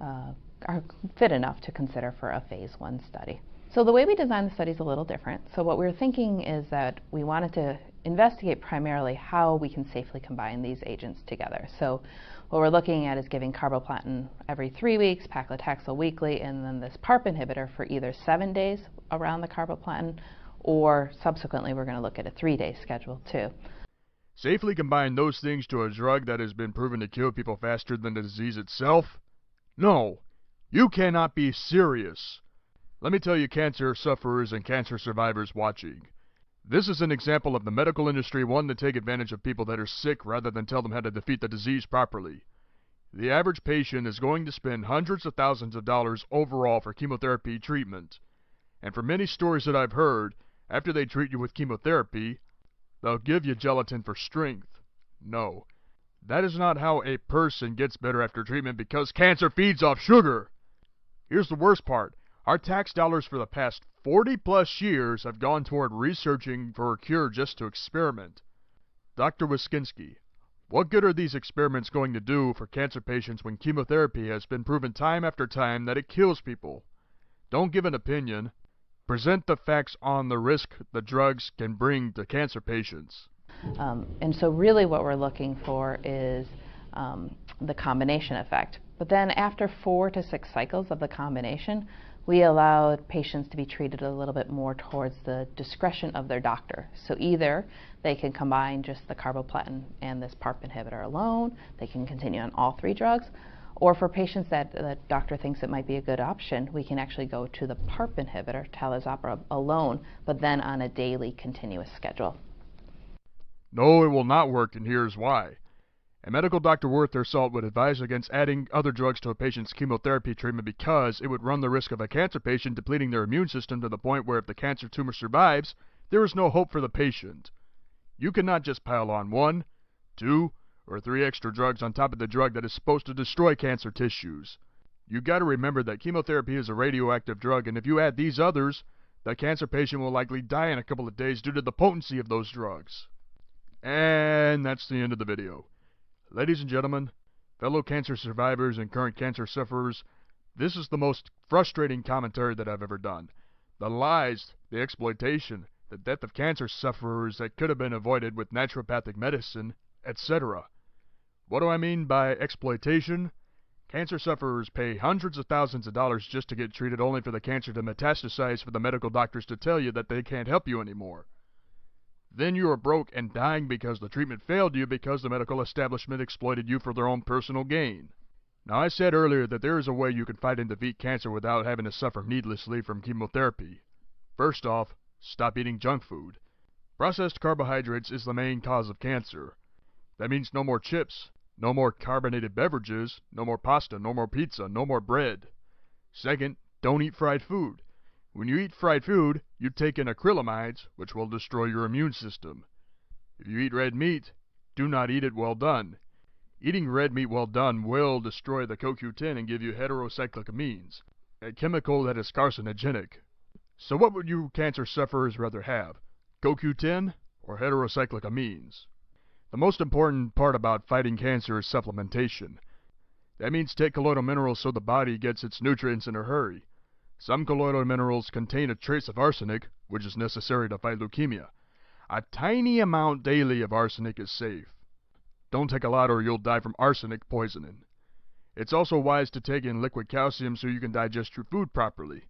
[SPEAKER 6] are fit enough to consider for a phase 1 study. So the way we designed the study is a little different. So what we're thinking is that we wanted to investigate primarily how we can safely combine these agents together. So what we're looking at is giving carboplatin every 3 weeks, paclitaxel weekly, and then this PARP inhibitor for either 7 days around the carboplatin, or subsequently we're going to look at a 3-day schedule too.
[SPEAKER 1] Safely combine those things to a drug that has been proven to kill people faster than the disease itself? No, you cannot be serious. Let me tell you, cancer sufferers and cancer survivors watching. This is an example of the medical industry wanting to take advantage of people that are sick rather than tell them how to defeat the disease properly. The average patient is going to spend hundreds of thousands of dollars overall for chemotherapy treatment. And from many stories that I've heard, after they treat you with chemotherapy, they'll give you gelatin for strength. No, that is not how a person gets better after treatment because cancer feeds off sugar. Here's the worst part. Our tax dollars for the past 40-plus years have gone toward researching for a cure just to experiment. Dr. Wiskinski, what good are these experiments going to do for cancer patients when chemotherapy has been proven time after time that it kills people? Don't give an opinion. Present the facts on the risk the drugs can bring to cancer patients.
[SPEAKER 6] And so really what we're looking for is the combination effect. But then after 4 to 6 cycles of the combination, we allowed patients to be treated a little bit more towards the discretion of their doctor. So either they can combine just the carboplatin and this PARP inhibitor alone, they can continue on all 3 drugs, or for patients that the doctor thinks it might be a good option, we can actually go to the PARP inhibitor, talazoparib, alone, but then on a daily continuous schedule.
[SPEAKER 1] No, it will not work, and here's why. A medical doctor worth their salt would advise against adding other drugs to a patient's chemotherapy treatment because it would run the risk of a cancer patient depleting their immune system to the point where if the cancer tumor survives, there is no hope for the patient. You cannot just pile on 1, 2, or 3 extra drugs on top of the drug that is supposed to destroy cancer tissues. You gotta remember that chemotherapy is a radioactive drug, and if you add these others, the cancer patient will likely die in a couple of days due to the potency of those drugs. And that's the end of the video. Ladies and gentlemen, fellow cancer survivors and current cancer sufferers, this is the most frustrating commentary that I've ever done. The lies, the exploitation, the death of cancer sufferers that could have been avoided with naturopathic medicine, etc. What do I mean by exploitation? Cancer sufferers pay hundreds of thousands of dollars just to get treated only for the cancer to metastasize for the medical doctors to tell you that they can't help you anymore. Then you are broke and dying because the treatment failed you because the medical establishment exploited you for their own personal gain. Now, I said earlier that there is a way you can fight and defeat cancer without having to suffer needlessly from chemotherapy. First off, stop eating junk food. Processed carbohydrates is the main cause of cancer. That means no more chips, no more carbonated beverages, no more pasta, no more pizza, no more bread. Second, don't eat fried food. When you eat fried food, you take in acrylamides, which will destroy your immune system. If you eat red meat, do not eat it well done. Eating red meat well done will destroy the CoQ10 and give you heterocyclic amines, a chemical that is carcinogenic. So what would you cancer sufferers rather have, CoQ10 or heterocyclic amines? The most important part about fighting cancer is supplementation. That means take colloidal minerals so the body gets its nutrients in a hurry. Some colloidal minerals contain a trace of arsenic, which is necessary to fight leukemia. A tiny amount daily of arsenic is safe. Don't take a lot or you'll die from arsenic poisoning. It's also wise to take in liquid calcium so you can digest your food properly.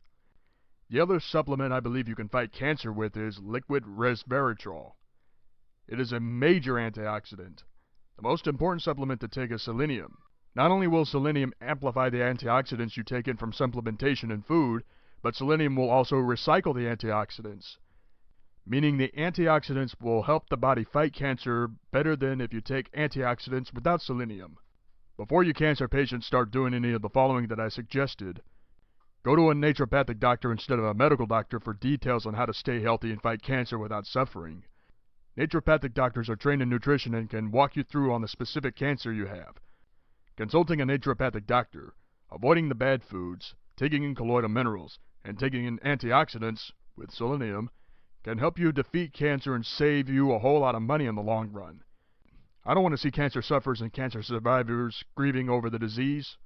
[SPEAKER 1] The other supplement I believe you can fight cancer with is liquid resveratrol. It is a major antioxidant. The most important supplement to take is selenium. Not only will selenium amplify the antioxidants you take in from supplementation and food, but selenium will also recycle the antioxidants, meaning the antioxidants will help the body fight cancer better than if you take antioxidants without selenium. Before you cancer patients start doing any of the following that I suggested, go to a naturopathic doctor instead of a medical doctor for details on how to stay healthy and fight cancer without suffering. Naturopathic doctors are trained in nutrition and can walk you through on the specific cancer you have. Consulting a naturopathic doctor, avoiding the bad foods, taking in colloidal minerals, and taking in antioxidants, with selenium, can help you defeat cancer and save you a whole lot of money in the long run. I don't want to see cancer sufferers and cancer survivors grieving over the disease.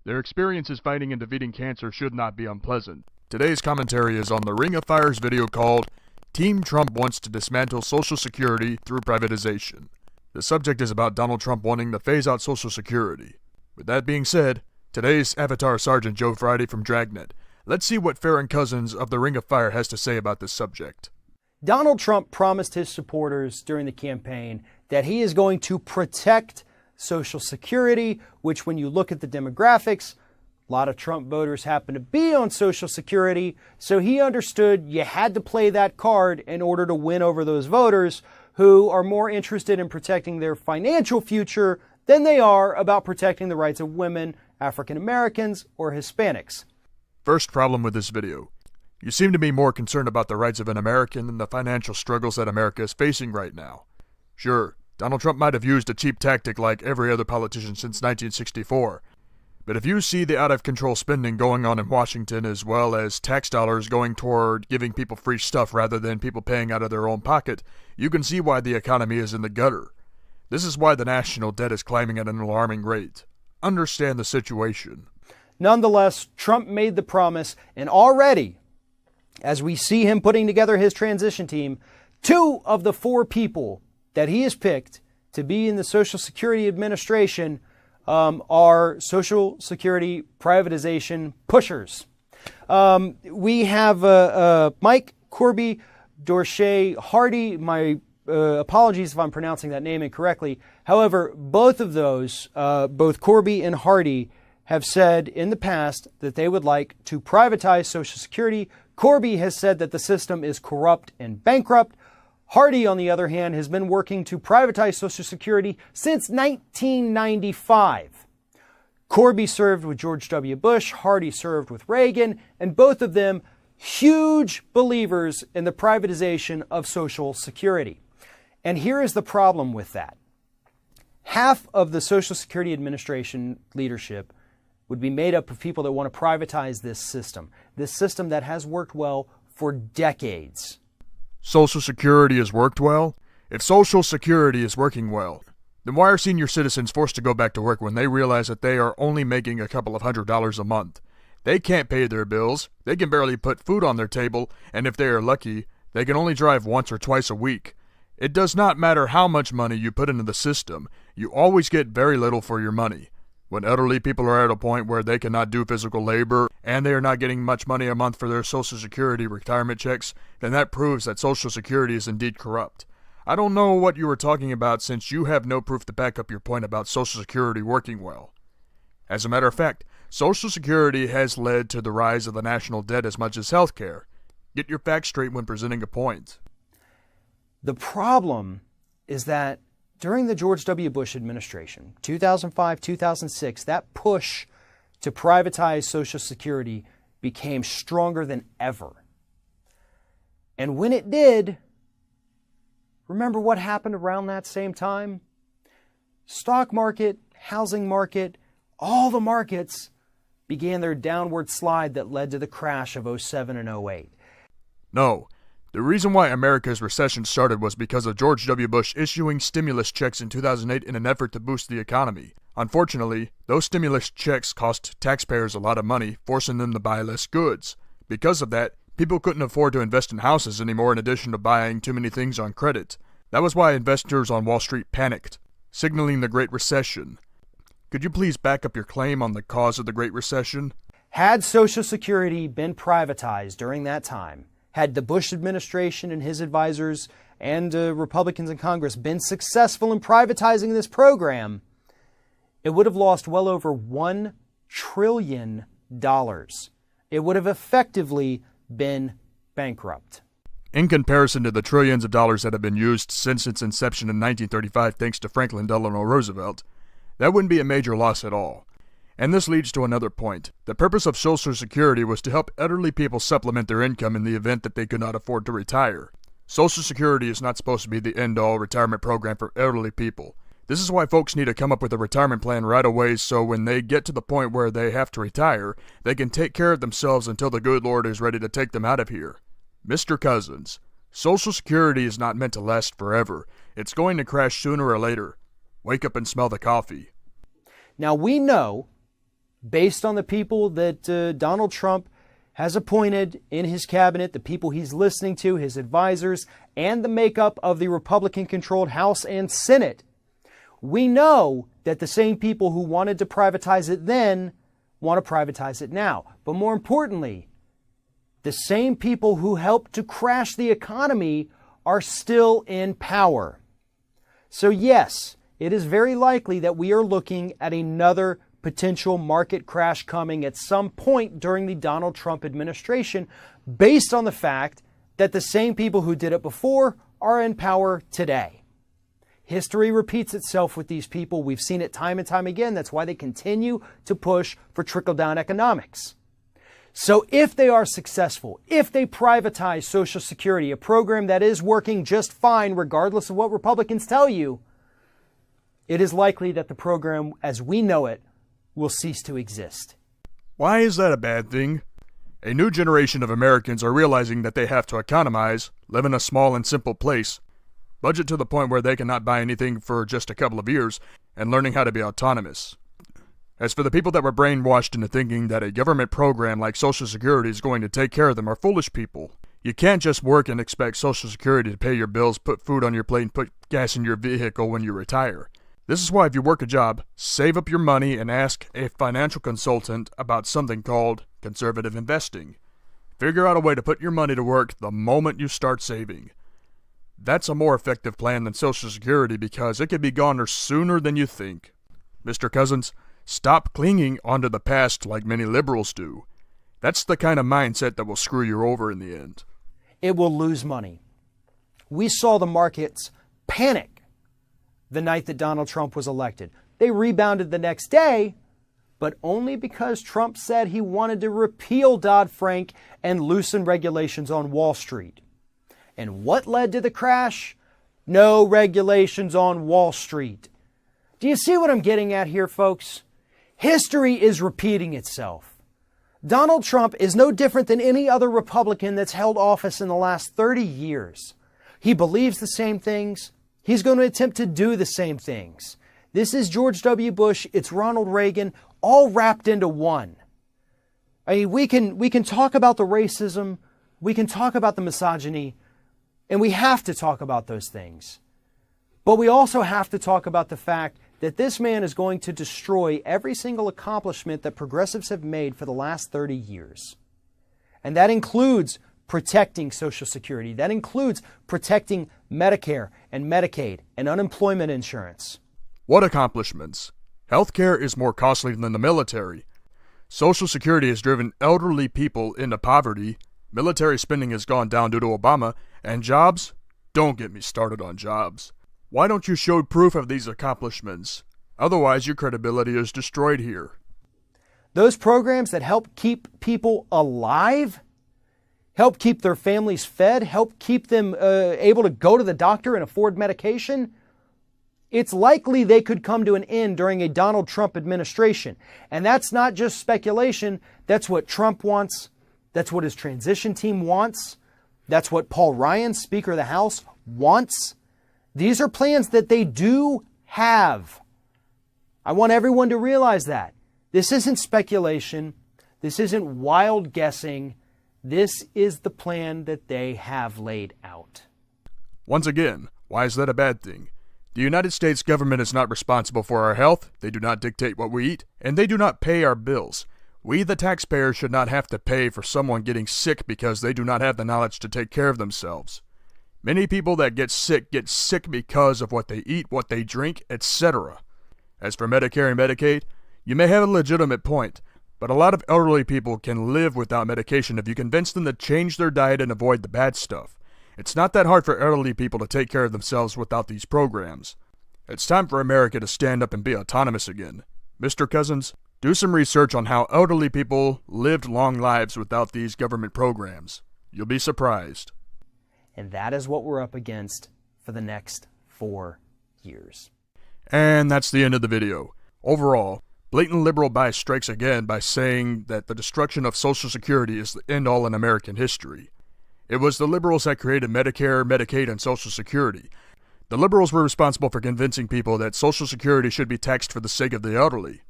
[SPEAKER 1] Their experiences fighting and defeating cancer should not be unpleasant. Today's commentary is on the Ring of Fire's video called Team Trump Wants to Dismantle Social Security Through Privatization. The subject is about Donald Trump wanting to phase out Social Security. With that being said, today's Avatar Sergeant Joe Friday from Dragnet. Let's see what Farron Cousins of the Ring of Fire has to say about this subject.
[SPEAKER 7] Donald Trump promised his supporters during the campaign that he is going to protect Social Security, which when you look at the demographics, A lot of Trump voters happen to be on Social Security, so he understood you had to play that card in order to win over those voters who are more interested in protecting their financial future than they are about protecting the rights of women, African Americans, or Hispanics.
[SPEAKER 1] First problem with this video. You seem to be more concerned about the rights of an American than the financial struggles that America is facing right now. Sure, Donald Trump might have used a cheap tactic like every other politician since 1964. But if you see the out-of-control spending going on in Washington, as well as tax dollars going toward giving people free stuff rather than people paying out of their own pocket, you can see why the economy is in the gutter. This is why the national debt is climbing at an alarming rate. Understand the situation.
[SPEAKER 7] Nonetheless, Trump made the promise, and already, as we see him putting together his transition team, 2 of the 4 people that he has picked to be in the Social Security Administration are Social Security privatization pushers. We have Mike Corby Dorsey Hardy. My apologies if I'm pronouncing that name incorrectly. However, both of those, both Corby and Hardy, have said in the past that they would like to privatize Social Security. Corby has said that the system is corrupt and bankrupt. Hardy, on the other hand, has been working to privatize Social Security since 1995. Corby served with George W. Bush, Hardy served with Reagan, and both of them huge believers in the privatization of Social Security. And here is the problem with that. Half of the Social Security Administration leadership would be made up of people that want to privatize this system that has worked well for decades.
[SPEAKER 1] Social Security has worked well? If Social Security is working well, then why are senior citizens forced to go back to work when they realize that they are only making a couple of $100s a month? They can't pay their bills, they can barely put food on their table, and if they are lucky, they can only drive once or twice a week. It does not matter how much money you put into the system, you always get very little for your money. When elderly people are at a point where they cannot do physical labor and they are not getting much money a month for their Social Security retirement checks, then that proves that Social Security is indeed corrupt. I don't know what you were talking about since you have no proof to back up your point about Social Security working well. As a matter of fact, Social Security has led to the rise of the national debt as much as health care. Get your facts straight when presenting a point.
[SPEAKER 7] The problem is that during the George W. Bush administration, 2005, 2006, that push to privatize Social Security became stronger than ever. And when it did, remember what happened around that same time? Stock market, housing market, all the markets began their downward slide that led to the crash of 07 and 08.
[SPEAKER 1] No. The reason why America's recession started was because of George W. Bush issuing stimulus checks in 2008 in an effort to boost the economy. Unfortunately, those stimulus checks cost taxpayers a lot of money, forcing them to buy less goods. Because of that, people couldn't afford to invest in houses anymore in addition to buying too many things on credit. That was why investors on Wall Street panicked, signaling the Great Recession. Could you please back up your claim on the cause of the Great Recession?
[SPEAKER 7] Had Social Security been privatized during that time, had the Bush administration and his advisors and Republicans in Congress been successful in privatizing this program, it would have lost well over $1 trillion. It would have effectively been bankrupt.
[SPEAKER 1] In comparison to the trillions of dollars that have been used since its inception in 1935 thanks to Franklin Delano Roosevelt, that wouldn't be a major loss at all. And this leads to another point. The purpose of Social Security was to help elderly people supplement their income in the event that they could not afford to retire. Social Security is not supposed to be the end-all retirement program for elderly people. This is why folks need to come up with a retirement plan right away so when they get to the point where they have to retire, they can take care of themselves until the good Lord is ready to take them out of here. Mr. Cousins, Social Security is not meant to last forever. It's going to crash sooner or later. Wake up and smell the coffee.
[SPEAKER 7] Now we know, based on the people that Donald Trump has appointed in his cabinet, the people he's listening to, his advisors, and the makeup of the Republican-controlled House and Senate, we know that the same people who wanted to privatize it then want to privatize it now. But more importantly, the same people who helped to crash the economy are still in power. So yes, it is very likely that we are looking at another potential market crash coming at some point during the Donald Trump administration, based on the fact that the same people who did it before are in power today. History repeats itself with these people. We've seen it time and time again. That's why they continue to push for trickle-down economics. So if they are successful, if they privatize Social Security, a program that is working just fine regardless of what Republicans tell you, it is likely that the program as we know it will cease to exist.
[SPEAKER 1] Why is that a bad thing? A new generation of Americans are realizing that they have to economize, live in a small and simple place, budget to the point where they cannot buy anything for just a couple of years, and learning how to be autonomous. As for the people that were brainwashed into thinking that a government program like Social Security is going to take care of them are foolish people. You can't just work and expect Social Security to pay your bills, put food on your plate, and put gas in your vehicle when you retire. This is why if you work a job, save up your money and ask a financial consultant about something called conservative investing. Figure out a way to put your money to work the moment you start saving. That's a more effective plan than Social Security because it could be gone sooner than you think. Mr. Cousins, stop clinging onto the past like many liberals do. That's the kind of mindset that will screw you over in the end.
[SPEAKER 7] It will lose money. We saw the markets panic the night that Donald Trump was elected. They rebounded the next day, but only because Trump said he wanted to repeal Dodd-Frank and loosen regulations on Wall Street. And what led to the crash? No regulations on Wall Street. Do you see what I'm getting at here, folks? History is repeating itself. Donald Trump is no different than any other Republican that's held office in the last 30 years. He believes the same things. He's going to attempt to do the same things. This is George W. Bush. It's Ronald Reagan, all wrapped into one. I mean, we can talk about the racism. We can talk about the misogyny. And we have to talk about those things. But we also have to talk about the fact that this man is going to destroy every single accomplishment that progressives have made for the last 30 years. And that includes protecting Social Security. That includes protecting Medicare and Medicaid and unemployment insurance.
[SPEAKER 1] What accomplishments? Healthcare is more costly than the military. Social Security has driven elderly people into poverty. Military spending has gone down due to Obama. And jobs? Don't get me started on jobs. Why don't you show proof of these accomplishments? Otherwise, your credibility is destroyed here.
[SPEAKER 7] Those programs that help keep people alive, help keep their families fed, help keep them able to go to the doctor and afford medication, it's likely they could come to an end during a Donald Trump administration. And that's not just speculation. That's what Trump wants. That's what his transition team wants. That's what Paul Ryan, Speaker of the House, wants. These are plans that they do have. I want everyone to realize that. This isn't speculation. This isn't wild guessing. This is the plan that they have laid out.
[SPEAKER 1] Once again, why is that a bad thing? The United States government is not responsible for our health, they do not dictate what we eat, and they do not pay our bills. We, the taxpayers, should not have to pay for someone getting sick because they do not have the knowledge to take care of themselves. Many people that get sick because of what they eat, what they drink, etc. As for Medicare and Medicaid, you may have a legitimate point, but a lot of elderly people can live without medication if you convince them to change their diet and avoid the bad stuff. It's not that hard for elderly people to take care of themselves without these programs. It's time for America to stand up and be autonomous again. Mr. Cousins, do some research on how elderly people lived long lives without these government programs. You'll be surprised.
[SPEAKER 7] And that is what we're up against for the next 4 years.
[SPEAKER 1] And that's the end of the video. Overall, blatant liberal bias strikes again by saying that the destruction of Social Security is the end-all in American history. It was the liberals that created Medicare, Medicaid, and Social Security. The liberals were responsible for convincing people that Social Security should be taxed for the sake of the elderly.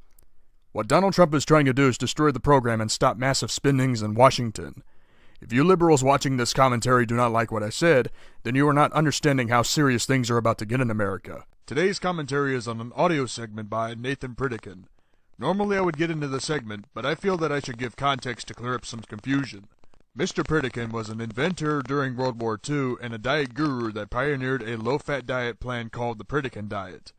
[SPEAKER 1] What Donald Trump is trying to do is destroy the program and stop massive spendings in Washington. If you liberals watching this commentary do not like what I said, then you are not understanding how serious things are about to get in America. Today's commentary is on an audio segment by Nathan Pritikin. Normally I would get into the segment, but I feel that I should give context to clear up some confusion. Mr. Pritikin was an inventor during World War II and a diet guru that pioneered a low-fat diet plan called the Pritikin diet.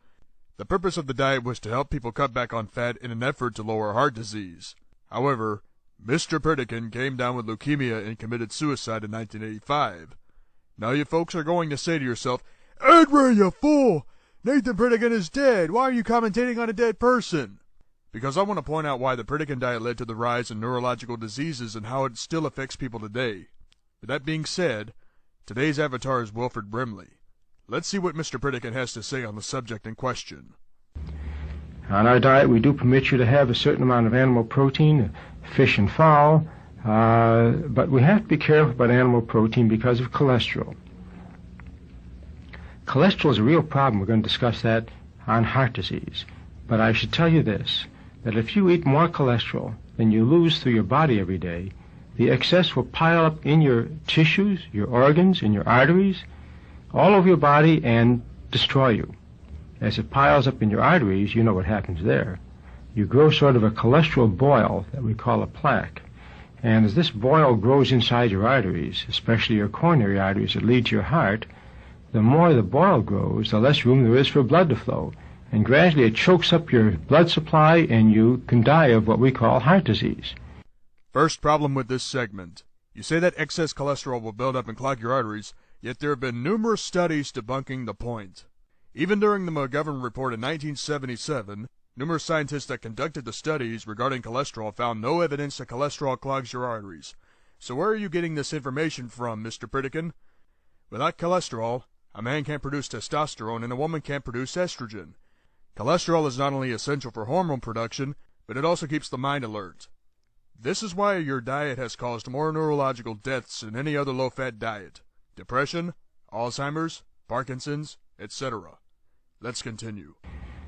[SPEAKER 1] The purpose of the diet was to help people cut back on fat in an effort to lower heart disease. However, Mr. Pritikin came down with leukemia and committed suicide in 1985. Now you folks are going to say to yourself, "Edward, you fool! Nathan Pritikin is dead. Why are you commentating on a dead person?" Because I want to point out why the Pritikin diet led to the rise in neurological diseases and how it still affects people today. With that being said, today's avatar is Wilfred Brimley. Let's see what Mr. Pritikin has to say on the subject in question.
[SPEAKER 8] On our diet, we do permit you to have a certain amount of animal protein, fish and fowl, but we have to be careful about animal protein because of cholesterol. Cholesterol is a real problem. We're going to discuss that on heart disease. But I should tell you this, that if you eat more cholesterol than you lose through your body every day, the excess will pile up in your tissues, your organs, in your arteries, all over your body and destroy you. As it piles up in your arteries, you know what happens there. You grow sort of a cholesterol boil that we call a plaque. And as this boil grows inside your arteries, especially your coronary arteries that lead to your heart, the more the boil grows, the less room there is for blood to flow. And gradually it chokes up your blood supply and you can die of what we call heart disease.
[SPEAKER 1] First problem with this segment. You say that excess cholesterol will build up and clog your arteries, yet there have been numerous studies debunking the point. Even during the McGovern report in 1977, numerous scientists that conducted the studies regarding cholesterol found no evidence that cholesterol clogs your arteries. So where are you getting this information from, Mr. Pritikin? Without cholesterol, a man can't produce testosterone and a woman can't produce estrogen. Cholesterol is not only essential for hormone production, but it also keeps the mind alert. This is why your diet has caused more neurological deaths than any other low-fat diet. Depression, Alzheimer's, Parkinson's, etc. Let's continue.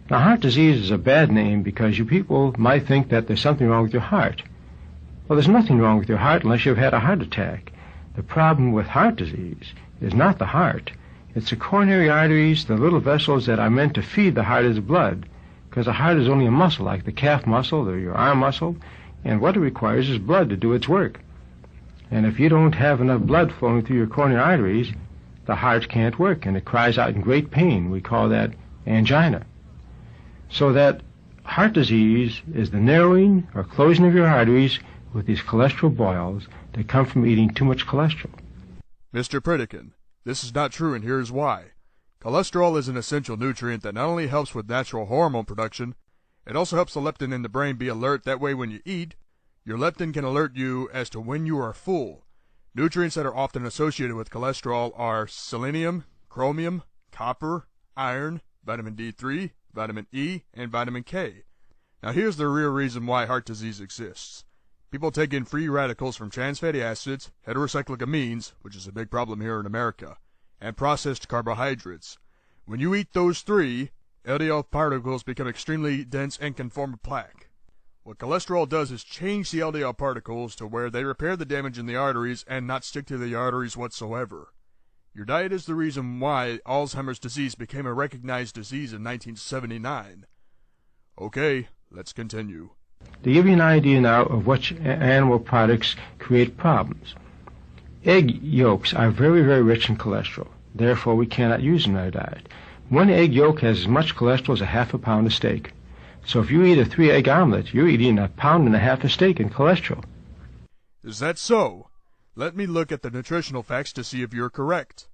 [SPEAKER 8] Now, heart disease is a bad name because you people might think that there's something wrong with your heart. Well, there's nothing wrong with your heart unless you've had a heart attack. The problem with heart disease is not the heart. It's the coronary arteries, the little vessels that are meant to feed the heart as blood, because the heart is only a muscle, like the calf muscle or your arm muscle, and what it requires is blood to do its work. And if you don't have enough blood flowing through your coronary arteries, the heart can't work, and it cries out in great pain. We call that angina. So that heart disease is the narrowing or closing of your arteries with these cholesterol boils that come from eating too much cholesterol.
[SPEAKER 1] Mr. Pritikin, this is not true, and here's why. Cholesterol is an essential nutrient that not only helps with natural hormone production, it also helps the leptin in the brain be alert. That way when you eat, your leptin can alert you as to when you are full. Nutrients that are often associated with cholesterol are selenium, chromium, copper, iron, vitamin D3, vitamin E, and vitamin K. Now here's the real reason why heart disease exists. People take in free radicals from trans fatty acids, heterocyclic amines, which is a big problem here in America, and processed carbohydrates. When you eat those three, LDL particles become extremely dense and can form a plaque. What cholesterol does is change the LDL particles to where they repair the damage in the arteries and not stick to the arteries whatsoever. Your diet is the reason why Alzheimer's disease became a recognized disease in 1979. Okay, let's continue.
[SPEAKER 8] To give you an idea now of which animal products create problems. Egg yolks are very, very rich in cholesterol. Therefore, we cannot use them in our diet. One egg yolk has as much cholesterol as a half a pound of steak. So if you eat a 3-egg omelet, you're eating 1.5 pounds of steak in cholesterol.
[SPEAKER 1] Is that so? Let me look at the nutritional facts to see if you're correct.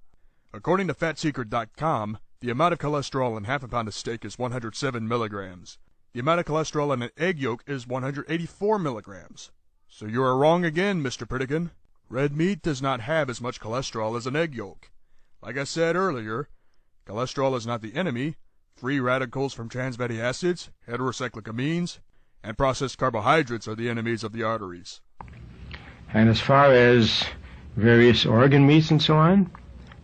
[SPEAKER 1] According to FatSecret.com, the amount of cholesterol in half a pound of steak is 107 milligrams. The amount of cholesterol in an egg yolk is 184 milligrams. So you are wrong again, Mr. Pritikin. Red meat does not have as much cholesterol as an egg yolk. Like I said earlier, cholesterol is not the enemy. Free radicals from trans fatty acids, heterocyclic amines, and processed carbohydrates are the enemies of the arteries.
[SPEAKER 8] And as far as various organ meats and so on,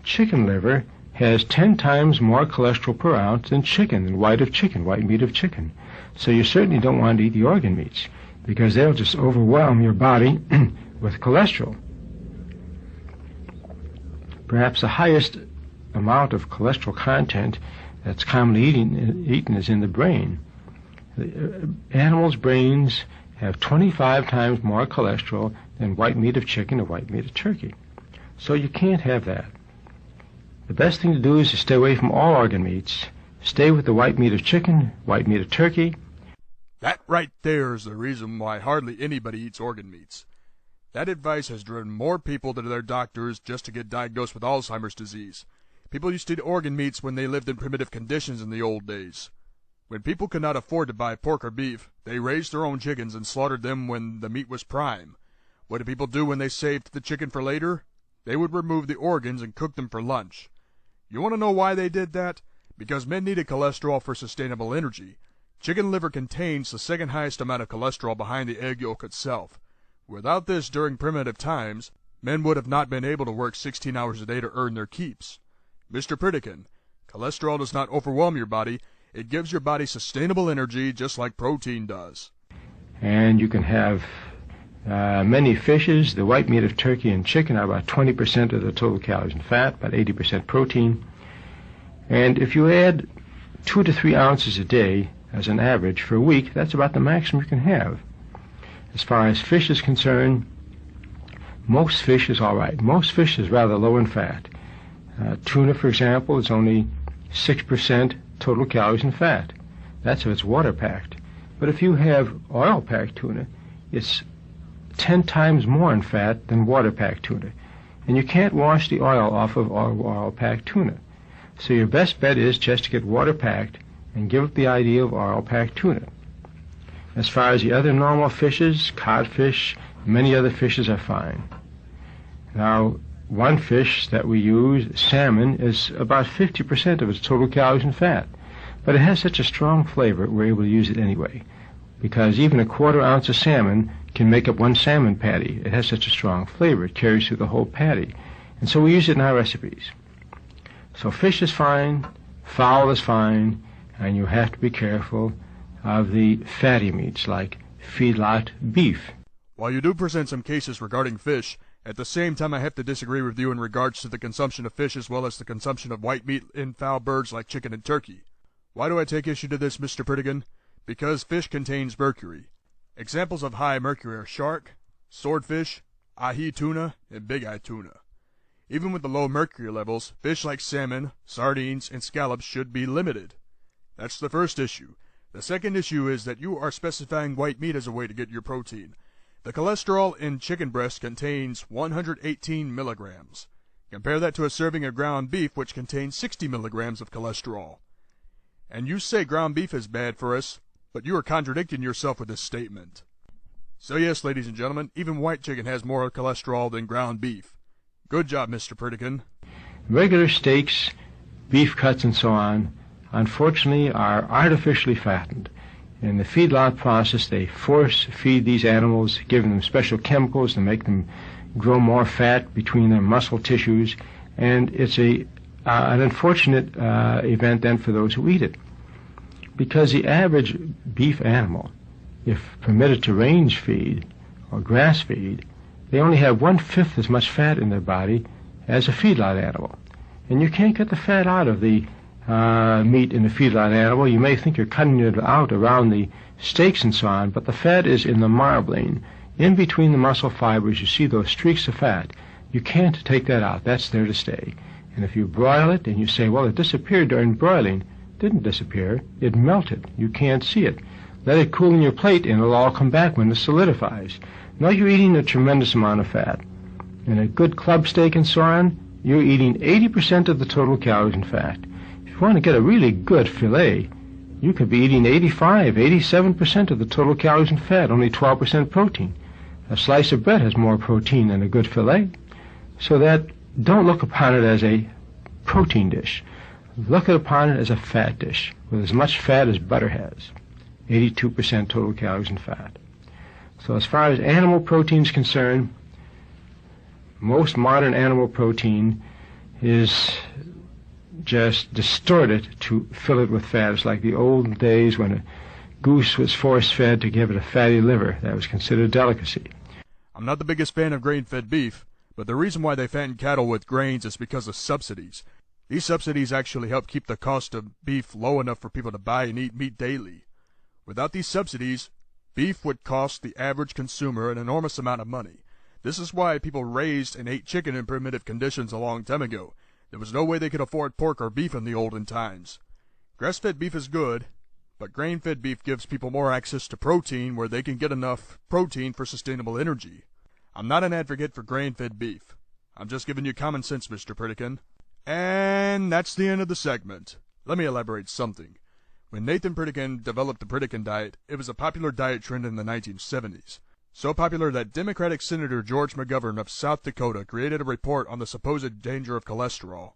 [SPEAKER 8] chicken liver has 10 times more cholesterol per ounce than white meat of chicken. So you certainly don't want to eat the organ meats, because they'll just overwhelm your body with cholesterol. Perhaps the highest amount of cholesterol content that's commonly eaten is in the brain. Animals' brains have 25 times more cholesterol than white meat of chicken or white meat of turkey. So you can't have that. The best thing to do is to stay away from all organ meats Stay with the white meat of chicken, white meat of turkey.
[SPEAKER 1] That right there is the reason why hardly anybody eats organ meats. That advice has driven more people to their doctors just to get diagnosed with Alzheimer's disease. People used to eat organ meats when they lived in primitive conditions in the old days. When people could not afford to buy pork or beef, they raised their own chickens and slaughtered them when the meat was prime. What did people do when they saved the chicken for later? They would remove the organs and cook them for lunch. You want to know why they did that? Because men needed cholesterol for sustainable energy. Chicken liver contains the second highest amount of cholesterol behind the egg yolk itself. Without this during primitive times, men would have not been able to work 16 hours a day to earn their keeps. Mr. Pritikin, cholesterol does not overwhelm your body. It gives your body sustainable energy just like protein does.
[SPEAKER 8] And you can have many fishes. The white meat of turkey and chicken are about 20% of the total calories and fat, about 80% protein. And if you add 2 to 3 ounces a day as an average for a week, that's about the maximum you can have. As far as fish is concerned, most fish is all right. Most fish is rather low in fat. Tuna, for example, is only 6% total calories and fat. That's if it's water-packed. But if you have oil-packed tuna, it's 10 times more in fat than water-packed tuna. And you can't wash the oil off of oil-packed tuna. So your best bet is just to get water-packed and give up the idea of oil-packed tuna. As far as the other normal fishes, codfish, many other fishes are fine. Now, one fish that we use, salmon, is about 50% of its total calories and fat. But it has such a strong flavor, we're able to use it anyway. Because even a 1/4 ounce of salmon can make up one salmon patty. It has such a strong flavor, it carries through the whole patty. And so we use it in our recipes. So fish is fine, fowl is fine, and you have to be careful of the fatty meats like feedlot beef.
[SPEAKER 1] While you do present some cases regarding fish, at the same time I have to disagree with you in regards to the consumption of fish as well as the consumption of white meat in fowl birds like chicken and turkey. Why do I take issue to this, Mr. Pritikin? Because fish contains mercury. Examples of high mercury are shark, swordfish, ahi tuna, and big-eye tuna. Even with the low mercury levels, fish like salmon, sardines, and scallops should be limited. That's the first issue. The second issue is that you are specifying white meat as a way to get your protein. The cholesterol in chicken breast contains 118 milligrams. Compare that to a serving of ground beef, which contains 60 milligrams of cholesterol. And you say ground beef is bad for us, but you are contradicting yourself with this statement. So yes, ladies and gentlemen, even white chicken has more cholesterol than ground beef. Good job, Mr. Pritikin.
[SPEAKER 8] Regular steaks, beef cuts, and so on, unfortunately, are artificially fattened. In the feedlot process, they force feed these animals, giving them special chemicals to make them grow more fat between their muscle tissues, and it's an unfortunate event then for those who eat it. Because the average beef animal, if permitted to range feed or grass feed, they only have 1/5 as much fat in their body as a feedlot animal. And you can't get the fat out of the meat in the feedlot animal. You may think you're cutting it out around the steaks and so on, but the fat is in the marbling. In between the muscle fibers, you see those streaks of fat. You can't take that out. That's there to stay. And if you broil it and you say, well, it disappeared during broiling, it didn't disappear. It melted. You can't see it. Let it cool in your plate and it'll all come back when it solidifies. Now you're eating a tremendous amount of fat. In a good club steak and so on, you're eating 80% of the total calories and fat. If you want to get a really good filet, you could be eating 85, 87% of the total calories and fat, only 12% protein. A slice of bread has more protein than a good filet. So that, don't look upon it as a protein dish. Look upon it as a fat dish, with as much fat as butter has. 82% total calories and fat. So as far as animal protein is concerned, most modern animal protein is just distorted to fill it with fat. It's like the old days when a goose was force-fed to give it a fatty liver. That was considered a delicacy.
[SPEAKER 1] I'm not the biggest fan of grain-fed beef, but the reason why they fatten cattle with grains is because of subsidies. These subsidies actually help keep the cost of beef low enough for people to buy and eat meat daily. Without these subsidies, beef would cost the average consumer an enormous amount of money. This is why people raised and ate chicken in primitive conditions a long time ago. There was no way they could afford pork or beef in the olden times. Grass-fed beef is good, but grain-fed beef gives people more access to protein where they can get enough protein for sustainable energy. I'm not an advocate for grain-fed beef. I'm just giving you common sense, Mr. Pritikin. And that's the end of the segment. Let me elaborate something. When Nathan Pritikin developed the Pritikin diet, it was a popular diet trend in the 1970s. So popular that Democratic Senator George McGovern of South Dakota created a report on the supposed danger of cholesterol.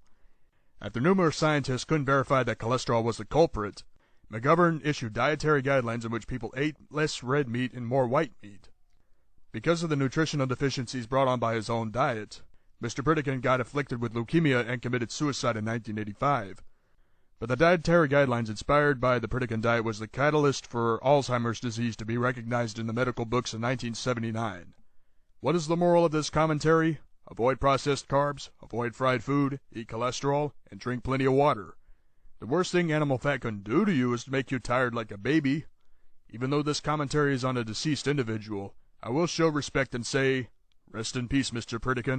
[SPEAKER 1] After numerous scientists couldn't verify that cholesterol was the culprit, McGovern issued dietary guidelines in which people ate less red meat and more white meat. Because of the nutritional deficiencies brought on by his own diet, Mr. Pritikin got afflicted with leukemia and committed suicide in 1985. But the dietary guidelines inspired by the Pritikin diet was the catalyst for Alzheimer's disease to be recognized in the medical books in 1979. What is the moral of this commentary? Avoid processed carbs, avoid fried food, eat cholesterol, and drink plenty of water. The worst thing animal fat can do to you is to make you tired like a baby. Even though this commentary is on a deceased individual, I will show respect and say, rest in peace, Mr. Pritikin.